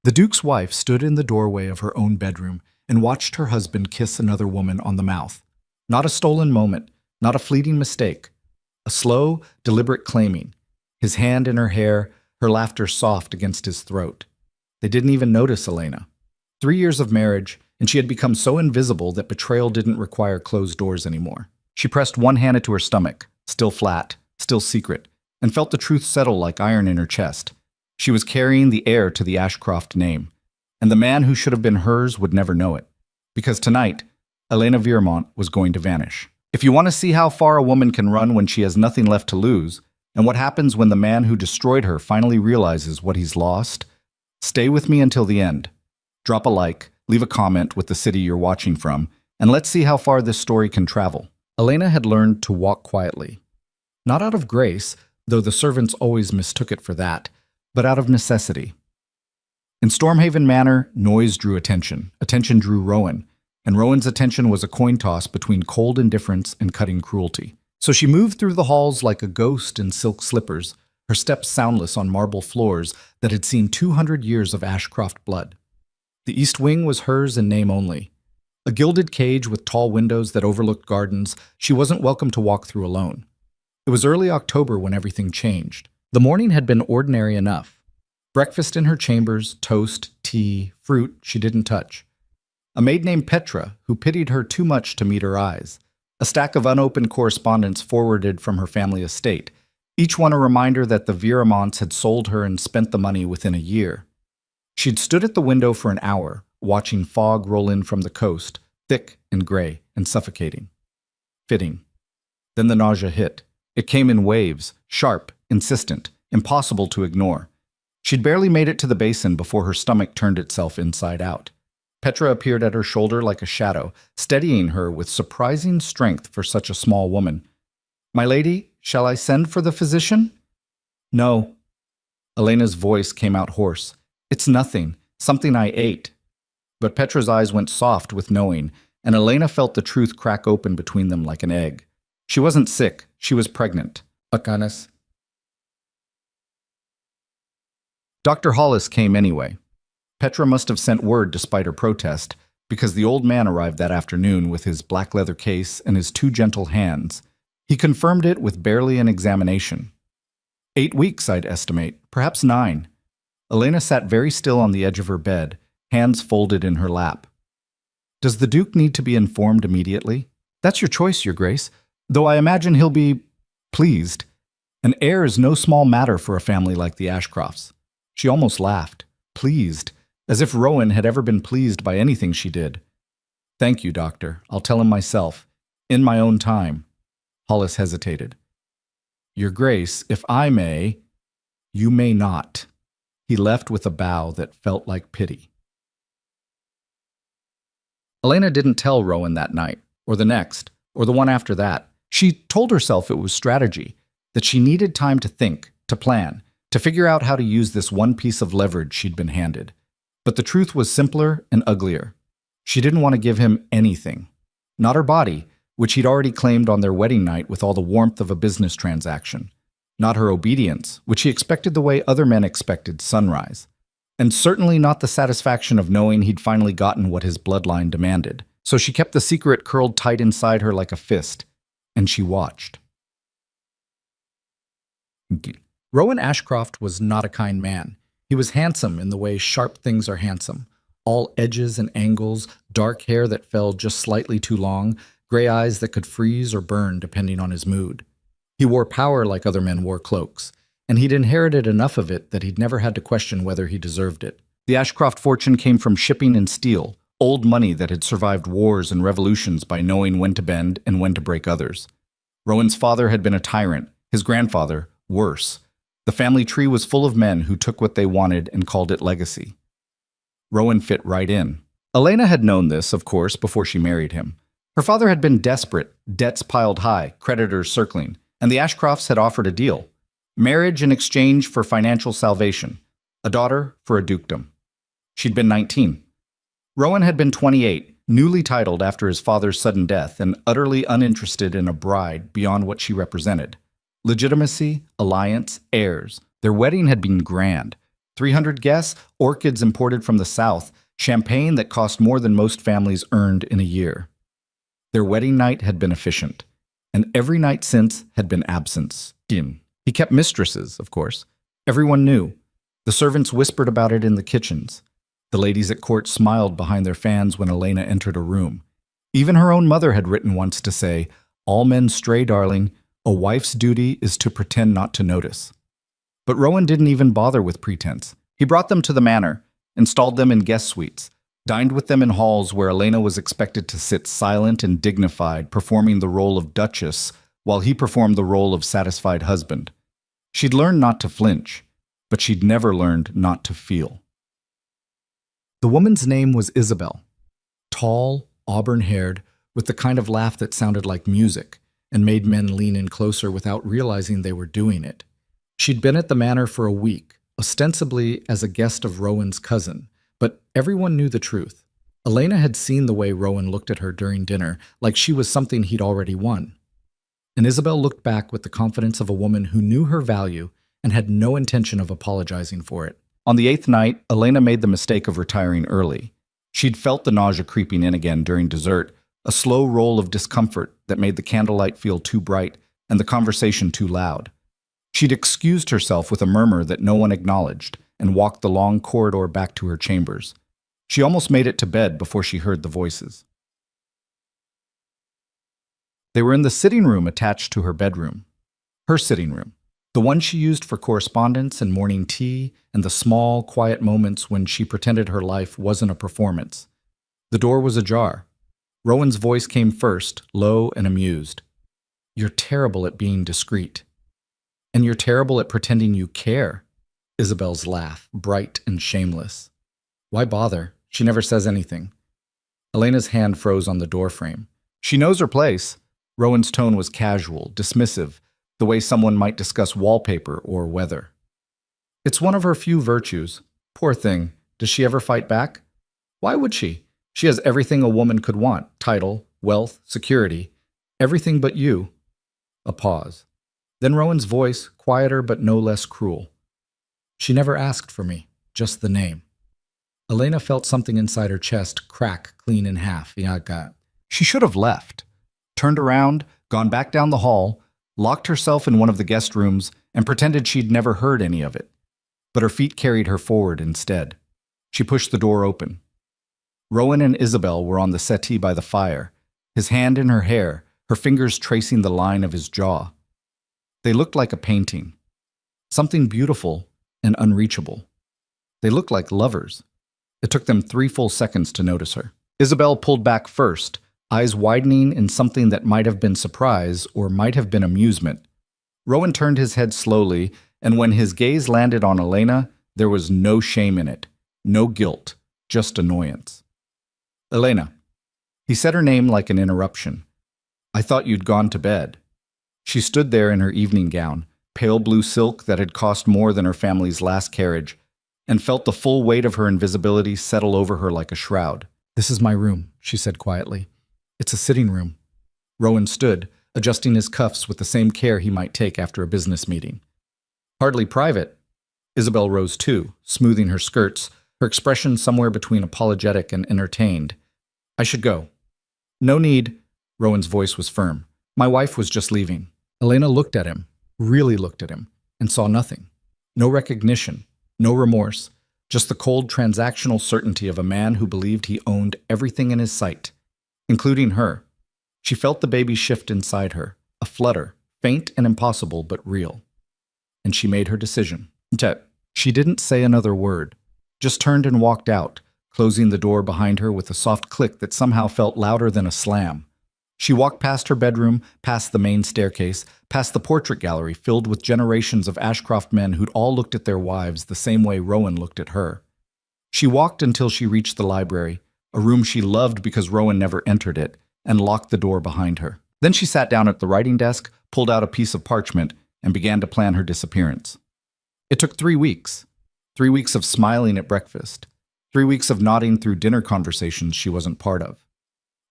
The Duke's wife stood in the doorway of her own bedroom and watched her husband kiss another woman on the mouth. Not a stolen moment, not a fleeting mistake. A slow, deliberate claiming. His hand in her hair, her laughter soft against his throat. They didn't even notice Elena. 3 years of marriage, and she had become so invisible that betrayal didn't require closed doors anymore. She pressed one hand into her stomach, still flat, still secret, and felt the truth settle like iron in her chest. She was carrying the heir to the Ashcroft name, and the man who should have been hers would never know it. Because tonight, Elena Viermont was going to vanish. If you want to see how far a woman can run when she has nothing left to lose, and what happens when the man who destroyed her finally realizes what he's lost, stay with me until the end. Drop a like, leave a comment with the city you're watching from, and let's see how far this story can travel. Elena had learned to walk quietly. Not out of grace, though the servants always mistook it for that, but out of necessity. In Stormhaven Manor, noise drew attention. Attention drew Rowan, and Rowan's attention was a coin toss between cold indifference and cutting cruelty. So she moved through the halls like a ghost in silk slippers, her steps soundless on marble floors that had seen 200 years of Ashcroft blood. The East Wing was hers in name only. A gilded cage with tall windows that overlooked gardens, she wasn't welcome to walk through alone. It was early October when everything changed. The morning had been ordinary enough. Breakfast in her chambers, toast, tea, fruit she didn't touch. A maid named Petra, who pitied her too much to meet her eyes. A stack of unopened correspondence forwarded from her family estate, each one a reminder that the Viramonts had sold her and spent the money within a year. She'd stood at the window for an hour, watching fog roll in from the coast, thick and gray and suffocating. Fitting. Then the nausea hit. It came in waves, sharp, insistent, impossible to ignore. She'd barely made it to the basin before her stomach turned itself inside out. Petra appeared at her shoulder like a shadow, steadying her with surprising strength for such a small woman. "My lady, shall I send for the physician?" "No." Elena's voice came out hoarse. "It's nothing. Something I ate." But Petra's eyes went soft with knowing, and Elena felt the truth crack open between them like an egg. She wasn't sick. She was pregnant. Bacanas. Dr. Hollis came anyway. Petra must have sent word despite her protest, because the old man arrived that afternoon with his black leather case and his 2 gentle hands. He confirmed it with barely an examination. 8 weeks, I'd estimate, perhaps 9. Elena sat very still on the edge of her bed, hands folded in her lap. "Does the Duke need to be informed immediately?" "That's your choice, Your Grace, though I imagine he'll be pleased. An heir is no small matter for a family like the Ashcrofts." She almost laughed. Pleased, as if Rowan had ever been pleased by anything she did. "Thank you, Doctor. I'll tell him myself. In my own time." Hollis hesitated. "Your Grace, if I may—" "You may not." He left with a bow that felt like pity. Elena didn't tell Rowan that night, or the next, or the one after that. She told herself it was strategy, that she needed time to think, to plan, to figure out how to use this one piece of leverage she'd been handed. But the truth was simpler and uglier. She didn't want to give him anything. Not her body, which he'd already claimed on their wedding night with all the warmth of a business transaction. Not her obedience, which he expected the way other men expected sunrise. And certainly not the satisfaction of knowing he'd finally gotten what his bloodline demanded. So she kept the secret curled tight inside her like a fist, and she watched. Rowan Ashcroft was not a kind man. He was handsome in the way sharp things are handsome. All edges and angles, dark hair that fell just slightly too long, gray eyes that could freeze or burn depending on his mood. He wore power like other men wore cloaks, and he'd inherited enough of it that he'd never had to question whether he deserved it. The Ashcroft fortune came from shipping and steel, old money that had survived wars and revolutions by knowing when to bend and when to break others. Rowan's father had been a tyrant, his grandfather, worse. The family tree was full of men who took what they wanted and called it legacy. Rowan fit right in. Elena had known this, of course, before she married him. Her father had been desperate, debts piled high, creditors circling, and the Ashcrofts had offered a deal. Marriage in exchange for financial salvation. A daughter for a dukedom. She'd been 19. Rowan had been 28, newly titled after his father's sudden death and utterly uninterested in a bride beyond what she represented. Legitimacy, alliance, heirs. Their wedding had been grand. 300 guests, orchids imported from the south, champagne that cost more than most families earned in a year. Their wedding night had been efficient, and every night since had been absence. He kept mistresses, of course. Everyone knew. The servants whispered about it in the kitchens. The ladies at court smiled behind their fans when Elena entered a room. Even her own mother had written once to say, "All men stray, darling. A wife's duty is to pretend not to notice." But Rowan didn't even bother with pretense. He brought them to the manor, installed them in guest suites, dined with them in halls where Elena was expected to sit silent and dignified, performing the role of duchess, while he performed the role of satisfied husband. She'd learned not to flinch, but she'd never learned not to feel. The woman's name was Isabel. Tall, auburn-haired, with the kind of laugh that sounded like music and made men lean in closer without realizing they were doing it. She'd been at the manor for a week, ostensibly as a guest of Rowan's cousin, but everyone knew the truth. Elena had seen the way Rowan looked at her during dinner, like she was something he'd already won. And Isabel looked back with the confidence of a woman who knew her value and had no intention of apologizing for it. On the 8th night, Elena made the mistake of retiring early. She'd felt the nausea creeping in again during dessert, a slow roll of discomfort that made the candlelight feel too bright and the conversation too loud. She'd excused herself with a murmur that no one acknowledged and walked the long corridor back to her chambers. She almost made it to bed before she heard the voices. They were in the sitting room attached to her bedroom. Her sitting room. The one she used for correspondence and morning tea and the small, quiet moments when she pretended her life wasn't a performance. The door was ajar. Rowan's voice came first, low and amused. "You're terrible at being discreet. And you're terrible at pretending you care." Isabel's laugh, bright and shameless. "Why bother? She never says anything." Elena's hand froze on the doorframe. "She knows her place." Rowan's tone was casual, dismissive, the way someone might discuss wallpaper or weather. "It's one of her few virtues. Poor thing. Does she ever fight back?" "Why would she? She has everything a woman could want: title, wealth, security. Everything but you." A pause. Then Rowan's voice, quieter but no less cruel. "She never asked for me, just the name." Elena felt something inside her chest crack clean in half. She should have left, turned around, gone back down the hall, locked herself in one of the guest rooms, and pretended she'd never heard any of it. But her feet carried her forward instead. She pushed the door open. Rowan and Isabel were on the settee by the fire, his hand in her hair, her fingers tracing the line of his jaw. They looked like a painting, something beautiful and unreachable. They looked like lovers. It took them 3 full seconds to notice her. Isabel pulled back first, eyes widening in something that might have been surprise or might have been amusement. Rowan turned his head slowly, and when his gaze landed on Elena, there was no shame in it, no guilt, just annoyance. "Elena." He said her name like an interruption. "I thought you'd gone to bed." She stood there in her evening gown, pale blue silk that had cost more than her family's last carriage, and felt the full weight of her invisibility settle over her like a shroud. "This is my room," she said quietly. "It's a sitting room." Rowan stood, adjusting his cuffs with the same care he might take after a business meeting. "Hardly private." Isabel rose too, smoothing her skirts, her expression somewhere between apologetic and entertained. "I should go." "No need." Rowan's voice was firm. "My wife was just leaving." Elena looked at him, really looked at him, and saw nothing. No recognition, no remorse, just the cold transactional certainty of a man who believed he owned everything in his sight, including her. She felt the baby shift inside her, a flutter, faint and impossible but real. And she made her decision. She didn't say another word, just turned and walked out, closing the door behind her with a soft click that somehow felt louder than a slam. She walked past her bedroom, past the main staircase, past the portrait gallery filled with generations of Ashcroft men who'd all looked at their wives the same way Rowan looked at her. She walked until she reached the library, a room she loved because Rowan never entered it, and locked the door behind her. Then she sat down at the writing desk, pulled out a piece of parchment, and began to plan her disappearance. It took 3 weeks. 3 weeks of smiling at breakfast. 3 weeks of nodding through dinner conversations she wasn't part of.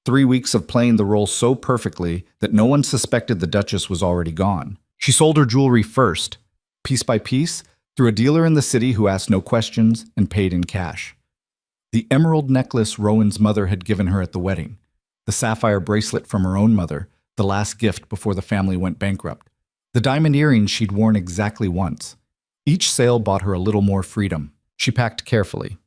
3 weeks of playing the role so perfectly that no one suspected the Duchess was already gone. She sold her jewelry first. Piece by piece, through a dealer in the city who asked no questions and paid in cash. The emerald necklace Rowan's mother had given her at the wedding, the sapphire bracelet from her own mother, the last gift before the family went bankrupt, the diamond earrings she'd worn exactly once. Each sale bought her a little more freedom. She packed carefully.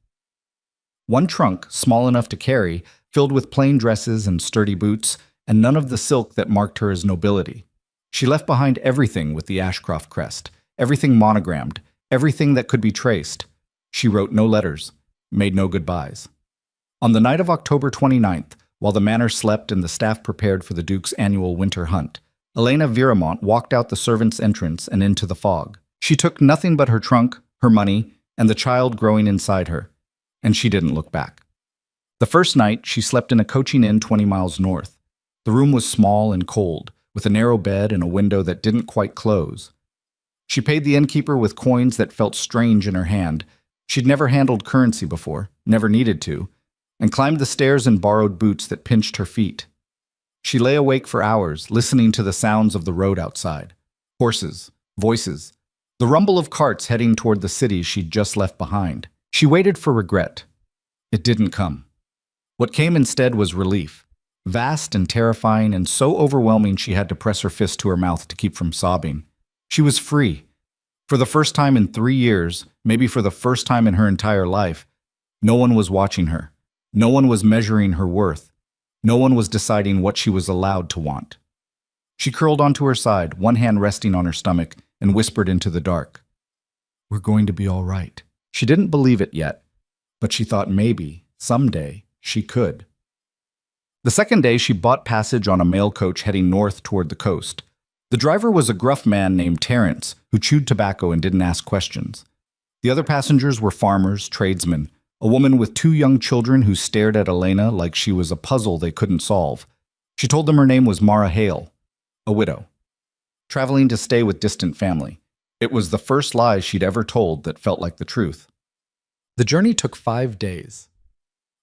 One trunk, small enough to carry, filled with plain dresses and sturdy boots, and none of the silk that marked her as nobility. She left behind everything with the Ashcroft crest, everything monogrammed, everything that could be traced. She wrote no letters, made no goodbyes. On the night of October 29th, while the manor slept and the staff prepared for the Duke's annual winter hunt, Elena Viramont walked out the servants' entrance and into the fog. She took nothing but her trunk, her money, and the child growing inside her, and she didn't look back. The first night, she slept in a coaching inn 20 miles north. The room was small and cold, with a narrow bed and a window that didn't quite close. She paid the innkeeper with coins that felt strange in her hand. She'd never handled currency before, never needed to, and climbed the stairs in borrowed boots that pinched her feet. She lay awake for hours, listening to the sounds of the road outside. Horses, voices, the rumble of carts heading toward the city she'd just left behind. She waited for regret. It didn't come. What came instead was relief, vast and terrifying and so overwhelming she had to press her fist to her mouth to keep from sobbing. She was free. For the first time in 3 years, maybe for the first time in her entire life, no one was watching her. No one was measuring her worth. No one was deciding what she was allowed to want. She curled onto her side, one hand resting on her stomach, and whispered into the dark, "We're going to be all right." She didn't believe it yet, but she thought maybe, someday, she could. The second day, she bought passage on a mail coach heading north toward the coast. The driver was a gruff man named Terence, who chewed tobacco and didn't ask questions. The other passengers were farmers, tradesmen, a woman with 2 young children who stared at Elena like she was a puzzle they couldn't solve. She told them her name was Mara Hale, a widow, traveling to stay with distant family. It was the first lie she'd ever told that felt like the truth. The journey took 5 days.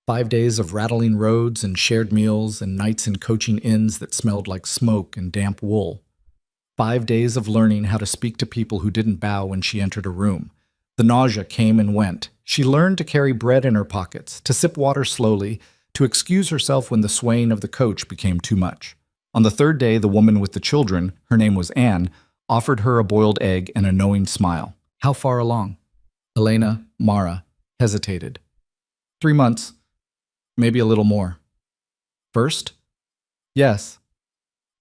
5 days of rattling roads and shared meals and nights in coaching inns that smelled like smoke and damp wool. 5 days of learning how to speak to people who didn't bow when she entered a room. The nausea came and went. She learned to carry bread in her pockets, to sip water slowly, to excuse herself when the swaying of the coach became too much. On the third day, the woman with the children, her name was Anne, offered her a boiled egg and a knowing smile. "How far along?" Elena, Mara, hesitated. 3 months, maybe a little more. "First?" "Yes."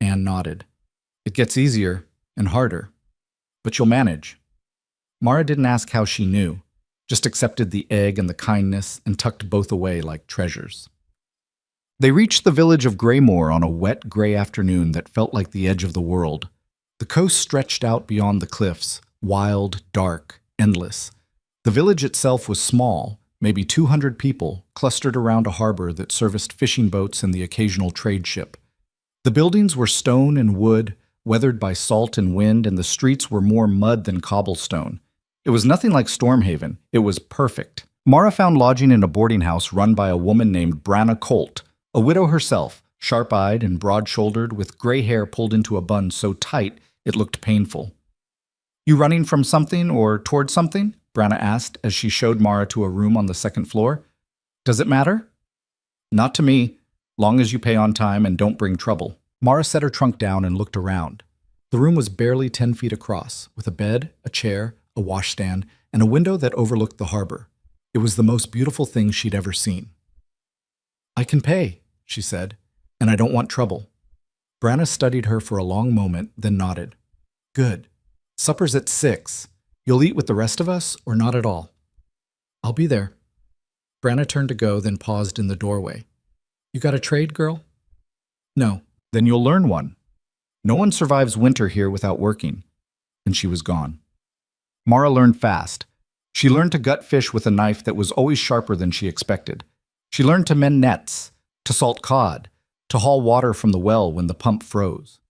Anne nodded. "It gets easier and harder, but you'll manage." Mara didn't ask how she knew, just accepted the egg and the kindness and tucked both away like treasures. They reached the village of Greymoor on a wet, gray afternoon that felt like the edge of the world. The coast stretched out beyond the cliffs, wild, dark, endless. The village itself was small, maybe 200 people, clustered around a harbor that serviced fishing boats and the occasional trade ship. The buildings were stone and wood, weathered by salt and wind, and the streets were more mud than cobblestone. It was nothing like Stormhaven. It was perfect. Mara found lodging in a boarding house run by a woman named Branna Colt, a widow herself, sharp-eyed and broad-shouldered, with gray hair pulled into a bun so tight it looked painful. "You running from something or toward something?" Branna asked as she showed Mara to a room on the second floor. "Does it matter?" "Not to me, long as you pay on time and don't bring trouble." Mara set her trunk down and looked around. The room was barely 10 feet across, with a bed, a chair, a washstand, and a window that overlooked the harbor. It was the most beautiful thing she'd ever seen. "I can pay," she said, "and I don't want trouble." Branna studied her for a long moment, then nodded. "Good. Supper's at 6. You'll eat with the rest of us, or not at all?" "I'll be there." Branna turned to go, then paused in the doorway. "You got a trade, girl?" "No." "Then you'll learn one. No one survives winter here without working." And she was gone. Mara learned fast. She learned to gut fish with a knife that was always sharper than she expected. She learned to mend nets, to salt cod, to haul water from the well when the pump froze.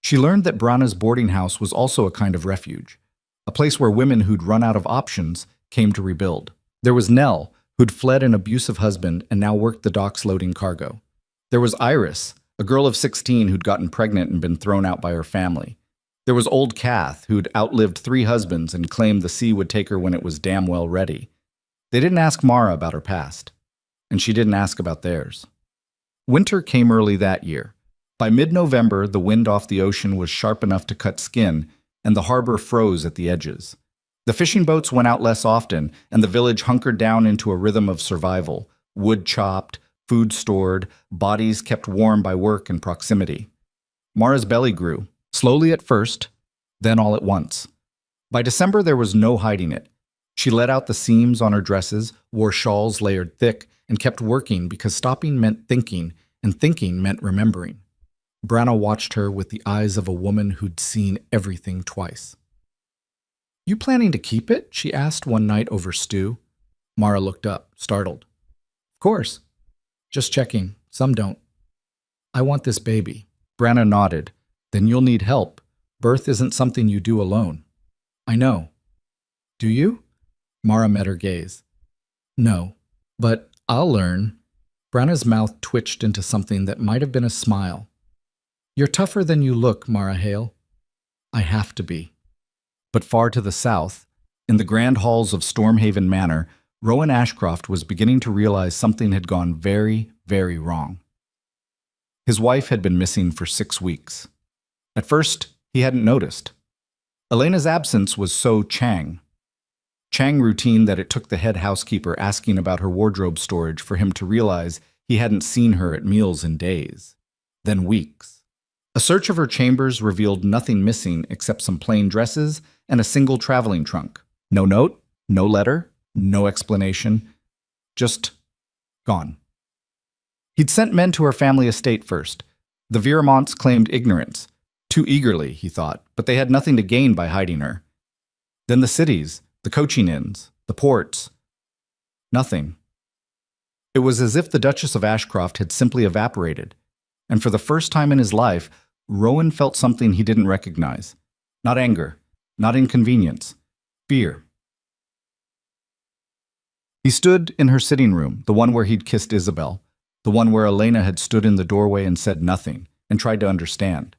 She learned that Branna's boarding house was also a kind of refuge, a place where women who'd run out of options came to rebuild. There was Nell, who'd fled an abusive husband and now worked the docks loading cargo. There was Iris, a girl of 16 who'd gotten pregnant and been thrown out by her family. There was old Kath, who'd outlived 3 husbands and claimed the sea would take her when it was damn well ready. They didn't ask Mara about her past, and she didn't ask about theirs. Winter came early that year. By mid-November, the wind off the ocean was sharp enough to cut skin, and the harbor froze at the edges. The fishing boats went out less often, and the village hunkered down into a rhythm of survival, wood chopped, food stored, bodies kept warm by work and proximity. Mara's belly grew, slowly at first, then all at once. By December, there was no hiding it. She let out the seams on her dresses, wore shawls layered thick, and kept working because stopping meant thinking, and thinking meant remembering. Branna watched her with the eyes of a woman who'd seen everything twice. "You planning to keep it?" she asked one night over stew. Mara looked up, startled. "Of course. Just checking. Some don't." "I want this baby." Branna nodded. "Then you'll need help. Birth isn't something you do alone." "I know." "Do you?" Mara met her gaze. "No, but I'll learn." Branna's mouth twitched into something that might have been a smile. "You're tougher than you look, Mara Hale." "I have to be." But far to the south, in the grand halls of Stormhaven Manor, Rowan Ashcroft was beginning to realize something had gone very, very wrong. His wife had been missing for 6 weeks. At first, he hadn't noticed. Elena's absence was so Chang routine that it took the head housekeeper asking about her wardrobe storage for him to realize he hadn't seen her at meals in days, then weeks. A search of her chambers revealed nothing missing except some plain dresses and a single traveling trunk. No note, no letter, no explanation, just gone. He'd sent men to her family estate first. The Viramonts claimed ignorance. Too eagerly, he thought, but they had nothing to gain by hiding her. Then the cities, the coaching inns, the ports. Nothing. It was as if the Duchess of Ashcroft had simply evaporated, and for the first time in his life, Rowan felt something he didn't recognize. Not anger, not inconvenience, fear. He stood in her sitting room, the one where he'd kissed Isabel, the one where Elena had stood in the doorway and said nothing, and tried to understand.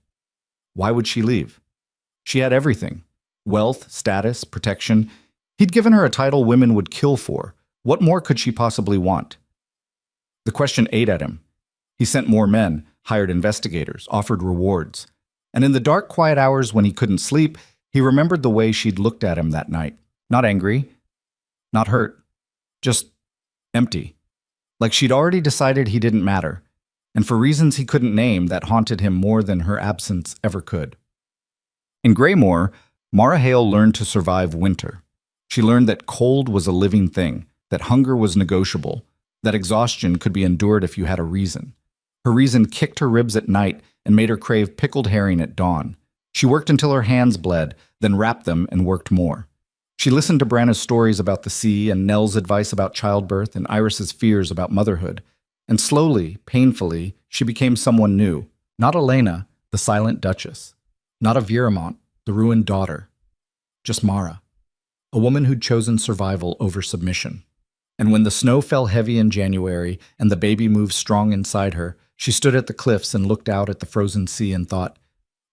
Why would she leave? She had everything. Wealth, status, protection. He'd given her a title women would kill for. What more could she possibly want? The question ate at him. He sent more men, hired investigators, offered rewards. And in the dark, quiet hours when he couldn't sleep, he remembered the way she'd looked at him that night. Not angry, not hurt, just empty. Like she'd already decided he didn't matter, and for reasons he couldn't name that haunted him more than her absence ever could. In Greymoor, Mara Hale learned to survive winter. She learned that cold was a living thing, that hunger was negotiable, that exhaustion could be endured if you had a reason. Her reason kicked her ribs at night and made her crave pickled herring at dawn. She worked until her hands bled, then wrapped them and worked more. She listened to Branna's stories about the sea and Nell's advice about childbirth and Iris's fears about motherhood. And slowly, painfully, she became someone new. Not Elena, the silent duchess. Not a Viramont, the ruined daughter. Just Mara, a woman who'd chosen survival over submission. And when the snow fell heavy in January and the baby moved strong inside her, she stood at the cliffs and looked out at the frozen sea and thought,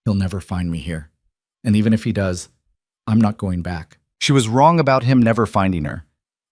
"He'll never find me here. And even if he does, I'm not going back." She was wrong about him never finding her.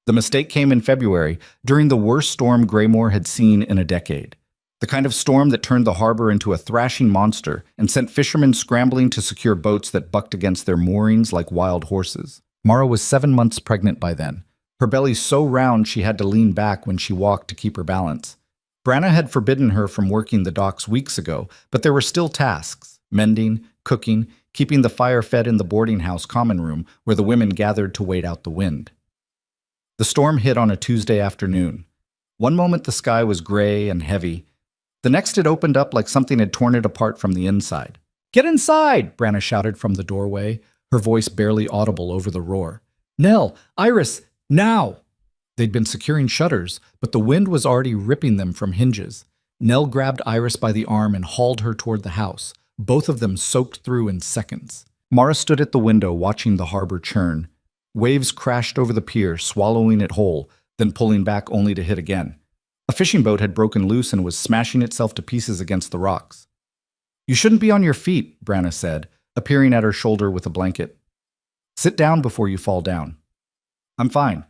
The mistake came in February, during the worst storm Greymoor had seen in a decade. The kind of storm that turned the harbor into a thrashing monster and sent fishermen scrambling to secure boats that bucked against their moorings like wild horses. Mara was 7 months pregnant by then, her belly so round she had to lean back when she walked to keep her balance. Branna had forbidden her from working the docks weeks ago, but there were still tasks: mending, cooking, keeping the fire fed in the boarding house common room where the women gathered to wait out the wind. The storm hit on a Tuesday afternoon. One moment the sky was gray and heavy. The next it opened up like something had torn it apart from the inside. "Get inside!" Branna shouted from the doorway, her voice barely audible over the roar. "Nell! Iris! Now!" They'd been securing shutters, but the wind was already ripping them from hinges. Nell grabbed Iris by the arm and hauled her toward the house, both of them soaked through in seconds. Mara stood at the window watching the harbor churn. Waves crashed over the pier, swallowing it whole, then pulling back only to hit again. A fishing boat had broken loose and was smashing itself to pieces against the rocks. "You shouldn't be on your feet," Branna said, appearing at her shoulder with a blanket. Sit down before you fall down. I'm fine.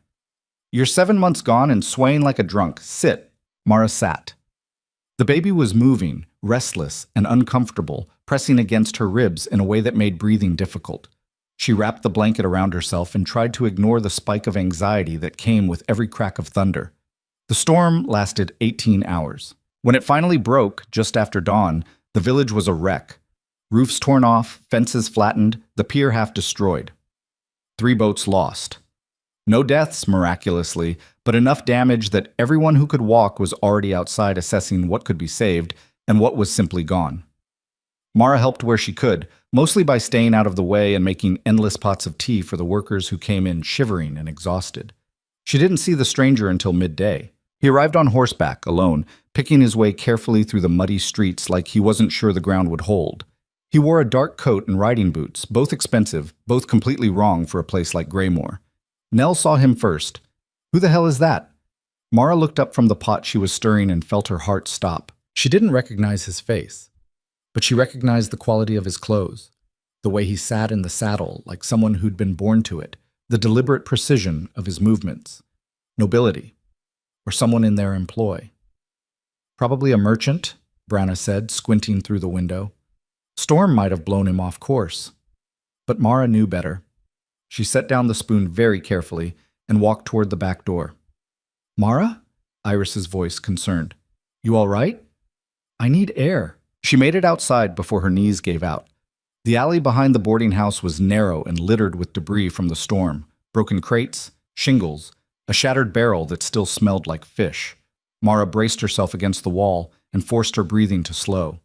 You're 7 months gone and swaying like a drunk. Sit. Mara sat. The baby was moving, restless and uncomfortable, pressing against her ribs in a way that made breathing difficult. She wrapped the blanket around herself and tried to ignore the spike of anxiety that came with every crack of thunder. The storm lasted 18 hours. When it finally broke, just after dawn, the village was a wreck. Roofs torn off, fences flattened, the pier half destroyed. 3 boats lost. No deaths, miraculously, but enough damage that everyone who could walk was already outside assessing what could be saved and what was simply gone. Mara helped where she could, mostly by staying out of the way and making endless pots of tea for the workers who came in shivering and exhausted. She didn't see the stranger until midday. He arrived on horseback, alone, picking his way carefully through the muddy streets like he wasn't sure the ground would hold. He wore a dark coat and riding boots, both expensive, both completely wrong for a place like Greymore. Nell saw him first. Who the hell is that? Mara looked up from the pot she was stirring and felt her heart stop. She didn't recognize his face, but she recognized the quality of his clothes, the way he sat in the saddle like someone who'd been born to it, the deliberate precision of his movements. Nobility, or someone in their employ. Probably a merchant, Branna said, squinting through the window. Storm might have blown him off course. But Mara knew better. She set down the spoon very carefully and walked toward the back door. Mara? Iris's voice concerned. You all right? I need air. She made it outside before her knees gave out. The alley behind the boarding house was narrow and littered with debris from the storm, broken crates, shingles, a shattered barrel that still smelled like fish. Mara braced herself against the wall and forced her breathing to slow.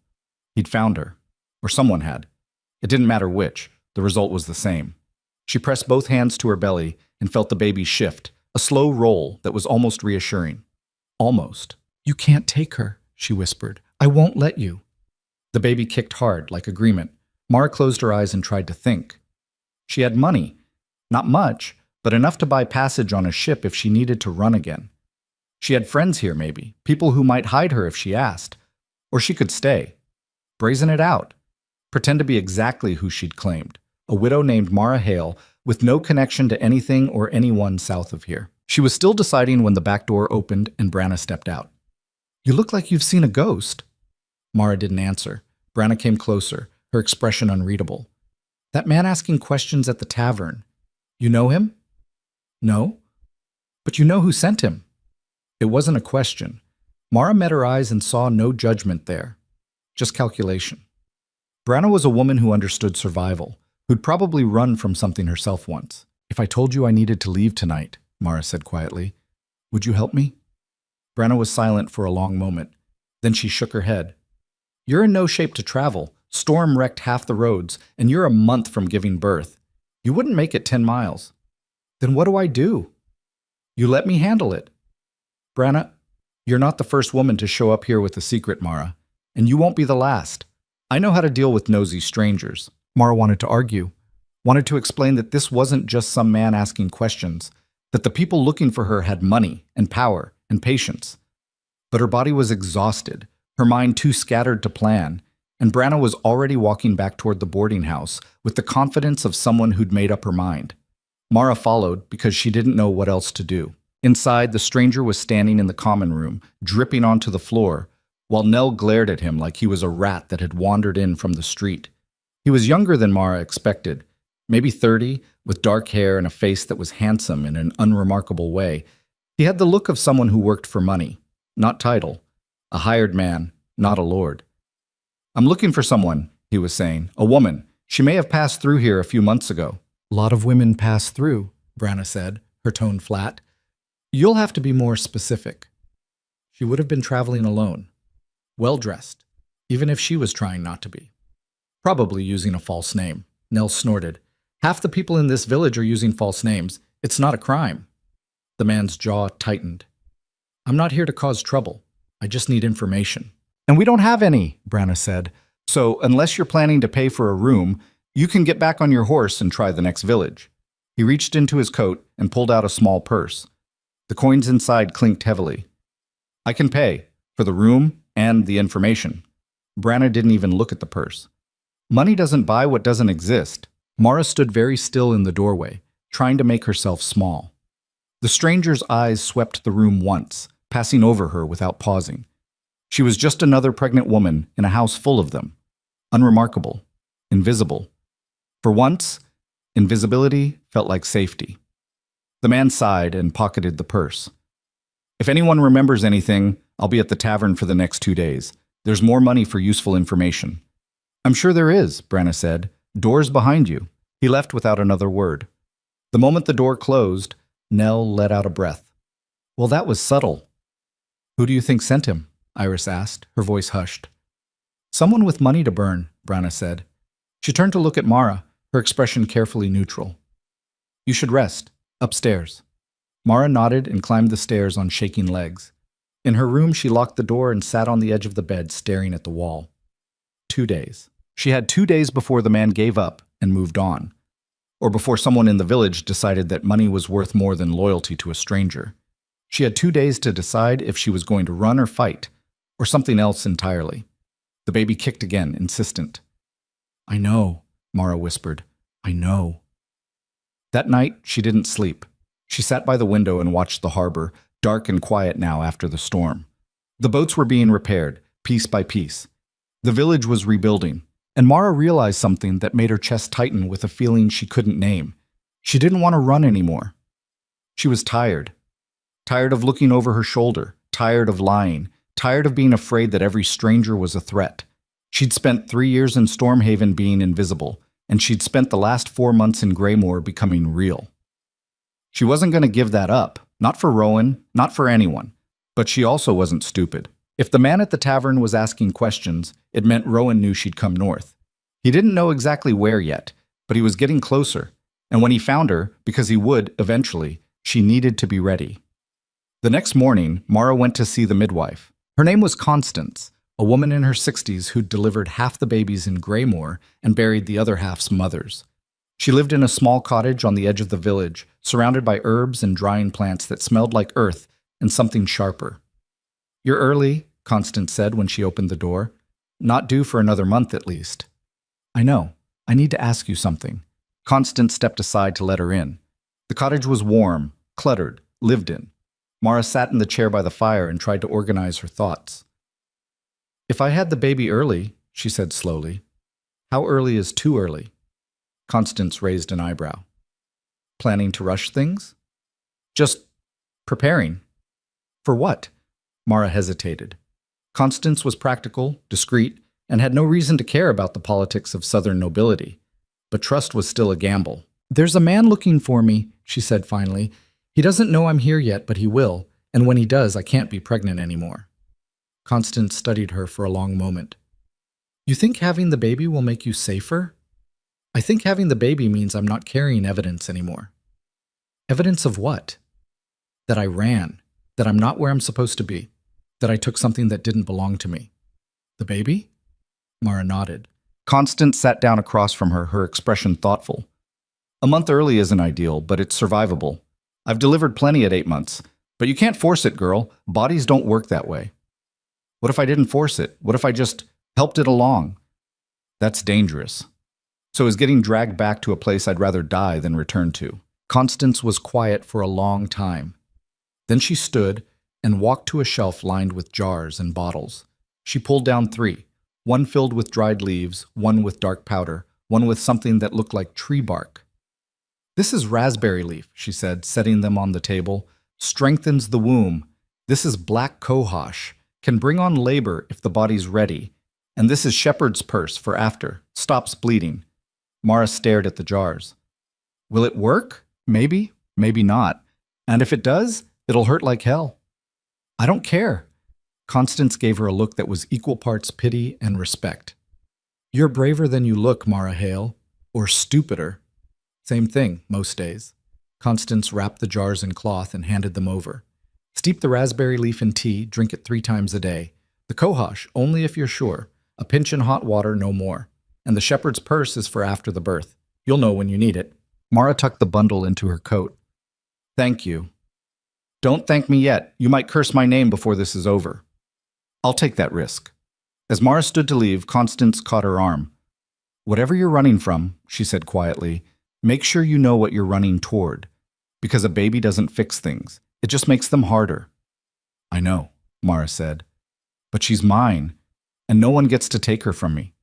He'd found her. Or someone had. It didn't matter which. The result was the same. She pressed both hands to her belly and felt the baby shift, a slow roll that was almost reassuring. Almost. You can't take her, she whispered. I won't let you. The baby kicked hard, like agreement. Mara closed her eyes and tried to think. She had money. Not much, but enough to buy passage on a ship if she needed to run again. She had friends here, maybe, people who might hide her if she asked. Or she could stay. Brazen it out. Pretend to be exactly who she'd claimed. A widow named Mara Hale, with no connection to anything or anyone south of here. She was still deciding when the back door opened and Branna stepped out. You look like you've seen a ghost. Mara didn't answer. Branna came closer, her expression unreadable. That man asking questions at the tavern. You know him? No. But you know who sent him. It wasn't a question. Mara met her eyes and saw no judgment there. Just calculation. Branna was a woman who understood survival, who'd probably run from something herself once. If I told you I needed to leave tonight, Mara said quietly, would you help me? Branna was silent for a long moment. Then she shook her head. You're in no shape to travel. Storm wrecked half the roads, and you're a month from giving birth. You wouldn't make it 10 miles. Then what do I do? You let me handle it. Branna, you're not the first woman to show up here with a secret, Mara, and you won't be the last. I know how to deal with nosy strangers. Mara wanted to argue, wanted to explain that this wasn't just some man asking questions, that the people looking for her had money and power and patience. But her body was exhausted, her mind too scattered to plan, and Branna was already walking back toward the boarding house with the confidence of someone who'd made up her mind. Mara followed because she didn't know what else to do. Inside, the stranger was standing in the common room, dripping onto the floor, while Nell glared at him like he was a rat that had wandered in from the street. He was younger than Mara expected, maybe 30, with dark hair and a face that was handsome in an unremarkable way. He had the look of someone who worked for money, not title, a hired man, not a lord. I'm looking for someone, he was saying, a woman. She may have passed through here a few months ago. A lot of women pass through, Branna said, her tone flat. You'll have to be more specific. She would have been traveling alone, well-dressed, even if she was trying not to be. Probably using a false name. Nell snorted. Half the people in this village are using false names. It's not a crime. The man's jaw tightened. I'm not here to cause trouble. I just need information. And we don't have any, Branna said. So unless you're planning to pay for a room, you can get back on your horse and try the next village. He reached into his coat and pulled out a small purse. The coins inside clinked heavily. I can pay for the room and the information. Branna didn't even look at the purse. Money doesn't buy what doesn't exist. Mara stood very still in the doorway, trying to make herself small. The stranger's eyes swept the room once, passing over her without pausing. She was just another pregnant woman in a house full of them. Unremarkable. Invisible. For once, invisibility felt like safety. The man sighed and pocketed the purse. If anyone remembers anything, I'll be at the tavern for the next 2 days. There's more money for useful information. I'm sure there is, Branna said. Doors behind you. He left without another word. The moment the door closed, Nell let out a breath. Well, that was subtle. Who do you think sent him? Iris asked, her voice hushed. Someone with money to burn, Branna said. She turned to look at Mara, her expression carefully neutral. You should rest. Upstairs. Mara nodded and climbed the stairs on shaking legs. In her room, she locked the door and sat on the edge of the bed, staring at the wall. 2 days. She had 2 days before the man gave up and moved on, or before someone in the village decided that money was worth more than loyalty to a stranger. She had 2 days to decide if she was going to run or fight, or something else entirely. The baby kicked again, insistent. I know, Mara whispered. I know. That night, she didn't sleep. She sat by the window and watched the harbor, dark and quiet now after the storm. The boats were being repaired, piece by piece. The village was rebuilding, and Mara realized something that made her chest tighten with a feeling she couldn't name. She didn't want to run anymore. She was tired. Tired of looking over her shoulder, tired of lying, tired of being afraid that every stranger was a threat. She'd spent 3 years in Stormhaven being invisible, and she'd spent the last 4 months in Greymore becoming real. She wasn't going to give that up, not for Rowan, not for anyone. But she also wasn't stupid. If the man at the tavern was asking questions, it meant Rowan knew she'd come north. He didn't know exactly where yet, but he was getting closer, and when he found her, because he would eventually, she needed to be ready. The next morning, Mara went to see the midwife. Her name was Constance, a woman in her 60s who'd delivered half the babies in Greymore and buried the other half's mothers. She lived in a small cottage on the edge of the village, surrounded by herbs and drying plants that smelled like earth and something sharper. You're early, Constance said when she opened the door. Not due for another month at least. I know. I need to ask you something. Constance stepped aside to let her in. The cottage was warm, cluttered, lived in. Mara sat in the chair by the fire and tried to organize her thoughts. If I had the baby early, she said slowly. How early is too early? Constance raised an eyebrow. Planning to rush things? Just preparing. For what? Mara hesitated. Constance was practical, discreet, and had no reason to care about the politics of Southern nobility. But trust was still a gamble. There's a man looking for me, she said finally. He doesn't know I'm here yet, but he will, and when he does, I can't be pregnant anymore. Constance studied her for a long moment. You think having the baby will make you safer? I think having the baby means I'm not carrying evidence anymore. Evidence of what? That I ran, that I'm not where I'm supposed to be, that I took something that didn't belong to me. The baby? Mara nodded. Constance sat down across from her, her expression thoughtful. A month early isn't ideal, but it's survivable. I've delivered plenty at 8 months, but you can't force it, girl. Bodies don't work that way. What if I didn't force it? What if I just helped it along? That's dangerous. So is getting dragged back to a place I'd rather die than return to. Constance was quiet for a long time. Then she stood and walked to a shelf lined with jars and bottles. She pulled down 3, one filled with dried leaves, one with dark powder, one with something that looked like tree bark. This is raspberry leaf, she said, setting them on the table. Strengthens the womb. This is black cohosh. Can bring on labor if the body's ready. And this is shepherd's purse for after. Stops bleeding. Mara stared at the jars. Will it work? Maybe, maybe not. And if it does, it'll hurt like hell. I don't care. Constance gave her a look that was equal parts pity and respect. You're braver than you look, Mara Hale. Or stupider. Same thing, most days. Constance wrapped the jars in cloth and handed them over. Steep the raspberry leaf in tea, drink it 3 times a day. The cohosh, only if you're sure. A pinch in hot water, no more. And the shepherd's purse is for after the birth. You'll know when you need it. Mara tucked the bundle into her coat. Thank you. Don't thank me yet. You might curse my name before this is over. I'll take that risk. As Mara stood to leave, Constance caught her arm. Whatever you're running from, she said quietly, make sure you know what you're running toward. Because a baby doesn't fix things. It just makes them harder. I know, Mara said. But she's mine, and no one gets to take her from me.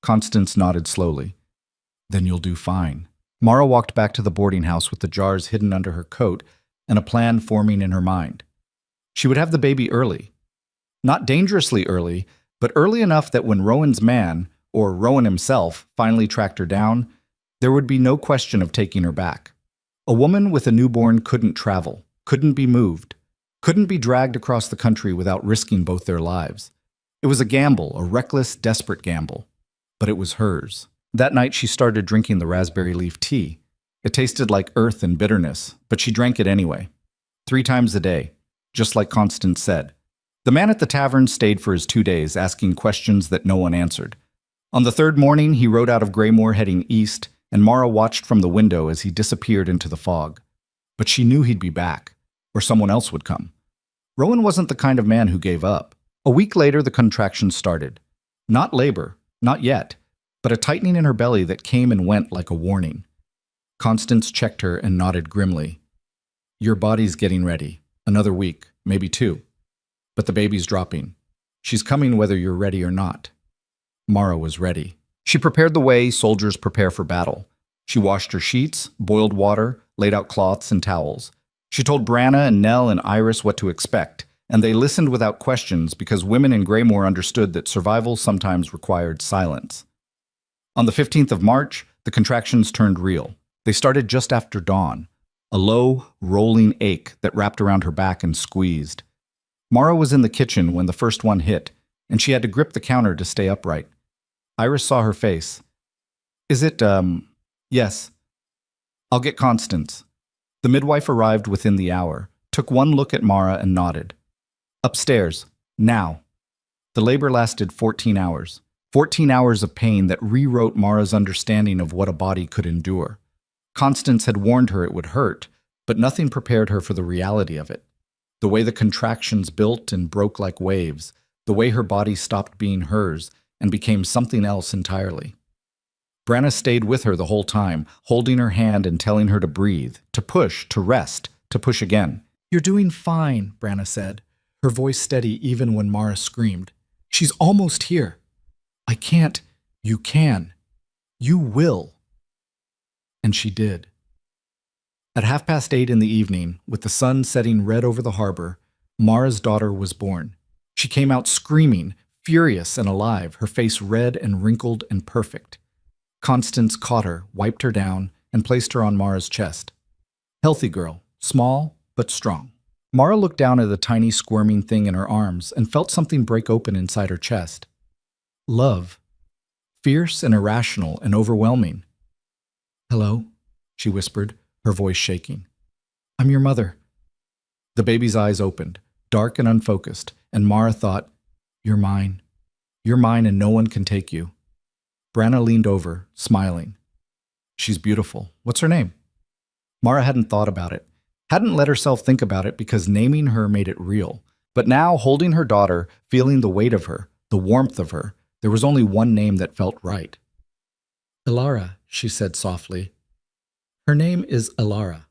Constance nodded slowly. Then you'll do fine. Mara walked back to the boarding house with the jars hidden under her coat and a plan forming in her mind. She would have the baby early. Not dangerously early, but early enough that when Rowan's man, or Rowan himself, finally tracked her down, there would be no question of taking her back. A woman with a newborn couldn't travel, couldn't be moved, couldn't be dragged across the country without risking both their lives. It was a gamble, a reckless, desperate gamble. But it was hers. That night she started drinking the raspberry leaf tea. It tasted like earth and bitterness, but she drank it anyway. 3 times a day, just like Constance said. The man at the tavern stayed for his 2 days, asking questions that no one answered. On the 3rd morning, he rode out of Greymoor heading east, and Mara watched from the window as he disappeared into the fog. But she knew he'd be back, or someone else would come. Rowan wasn't the kind of man who gave up. A week later, the contractions started. Not labor, not yet, but a tightening in her belly that came and went like a warning. Constance checked her and nodded grimly. Your body's getting ready. Another week, maybe 2. But the baby's dropping. She's coming whether you're ready or not. Mara was ready. She prepared the way soldiers prepare for battle. She washed her sheets, boiled water, laid out cloths and towels. She told Branna and Nell and Iris what to expect, and they listened without questions because women in Greymoor understood that survival sometimes required silence. On the 15th of March, the contractions turned real. They started just after dawn, a low, rolling ache that wrapped around her back and squeezed. Mara was in the kitchen when the first one hit, and she had to grip the counter to stay upright. Iris saw her face. Is it, yes. I'll get Constance. The midwife arrived within the hour, took one look at Mara and nodded. Upstairs, now. The labor lasted 14 hours. 14 hours of pain that rewrote Mara's understanding of what a body could endure. Constance had warned her it would hurt, but nothing prepared her for the reality of it. The way the contractions built and broke like waves, the way her body stopped being hers and became something else entirely. Branna stayed with her the whole time, holding her hand and telling her to breathe, to push, to rest, to push again. You're doing fine, Branna said, her voice steady even when Mara screamed. She's almost here. I can't. You can. You will. And she did. At 8:30 in the evening, with the sun setting red over the harbor, Mara's daughter was born. She came out screaming, furious and alive, her face red and wrinkled and perfect. Constance caught her, wiped her down, and placed her on Mara's chest. Healthy girl, small but strong. Mara looked down at the tiny squirming thing in her arms and felt something break open inside her chest. Love. Fierce and irrational and overwhelming. Hello, she whispered, her voice shaking. I'm your mother. The baby's eyes opened, dark and unfocused, and Mara thought, You're mine. You're mine and no one can take you. Branna leaned over, smiling. She's beautiful. What's her name? Mara hadn't thought about it, hadn't let herself think about it because naming her made it real. But now, holding her daughter, feeling the weight of her, the warmth of her, there was only one name that felt right. Elara, she said softly. Her name is Elara.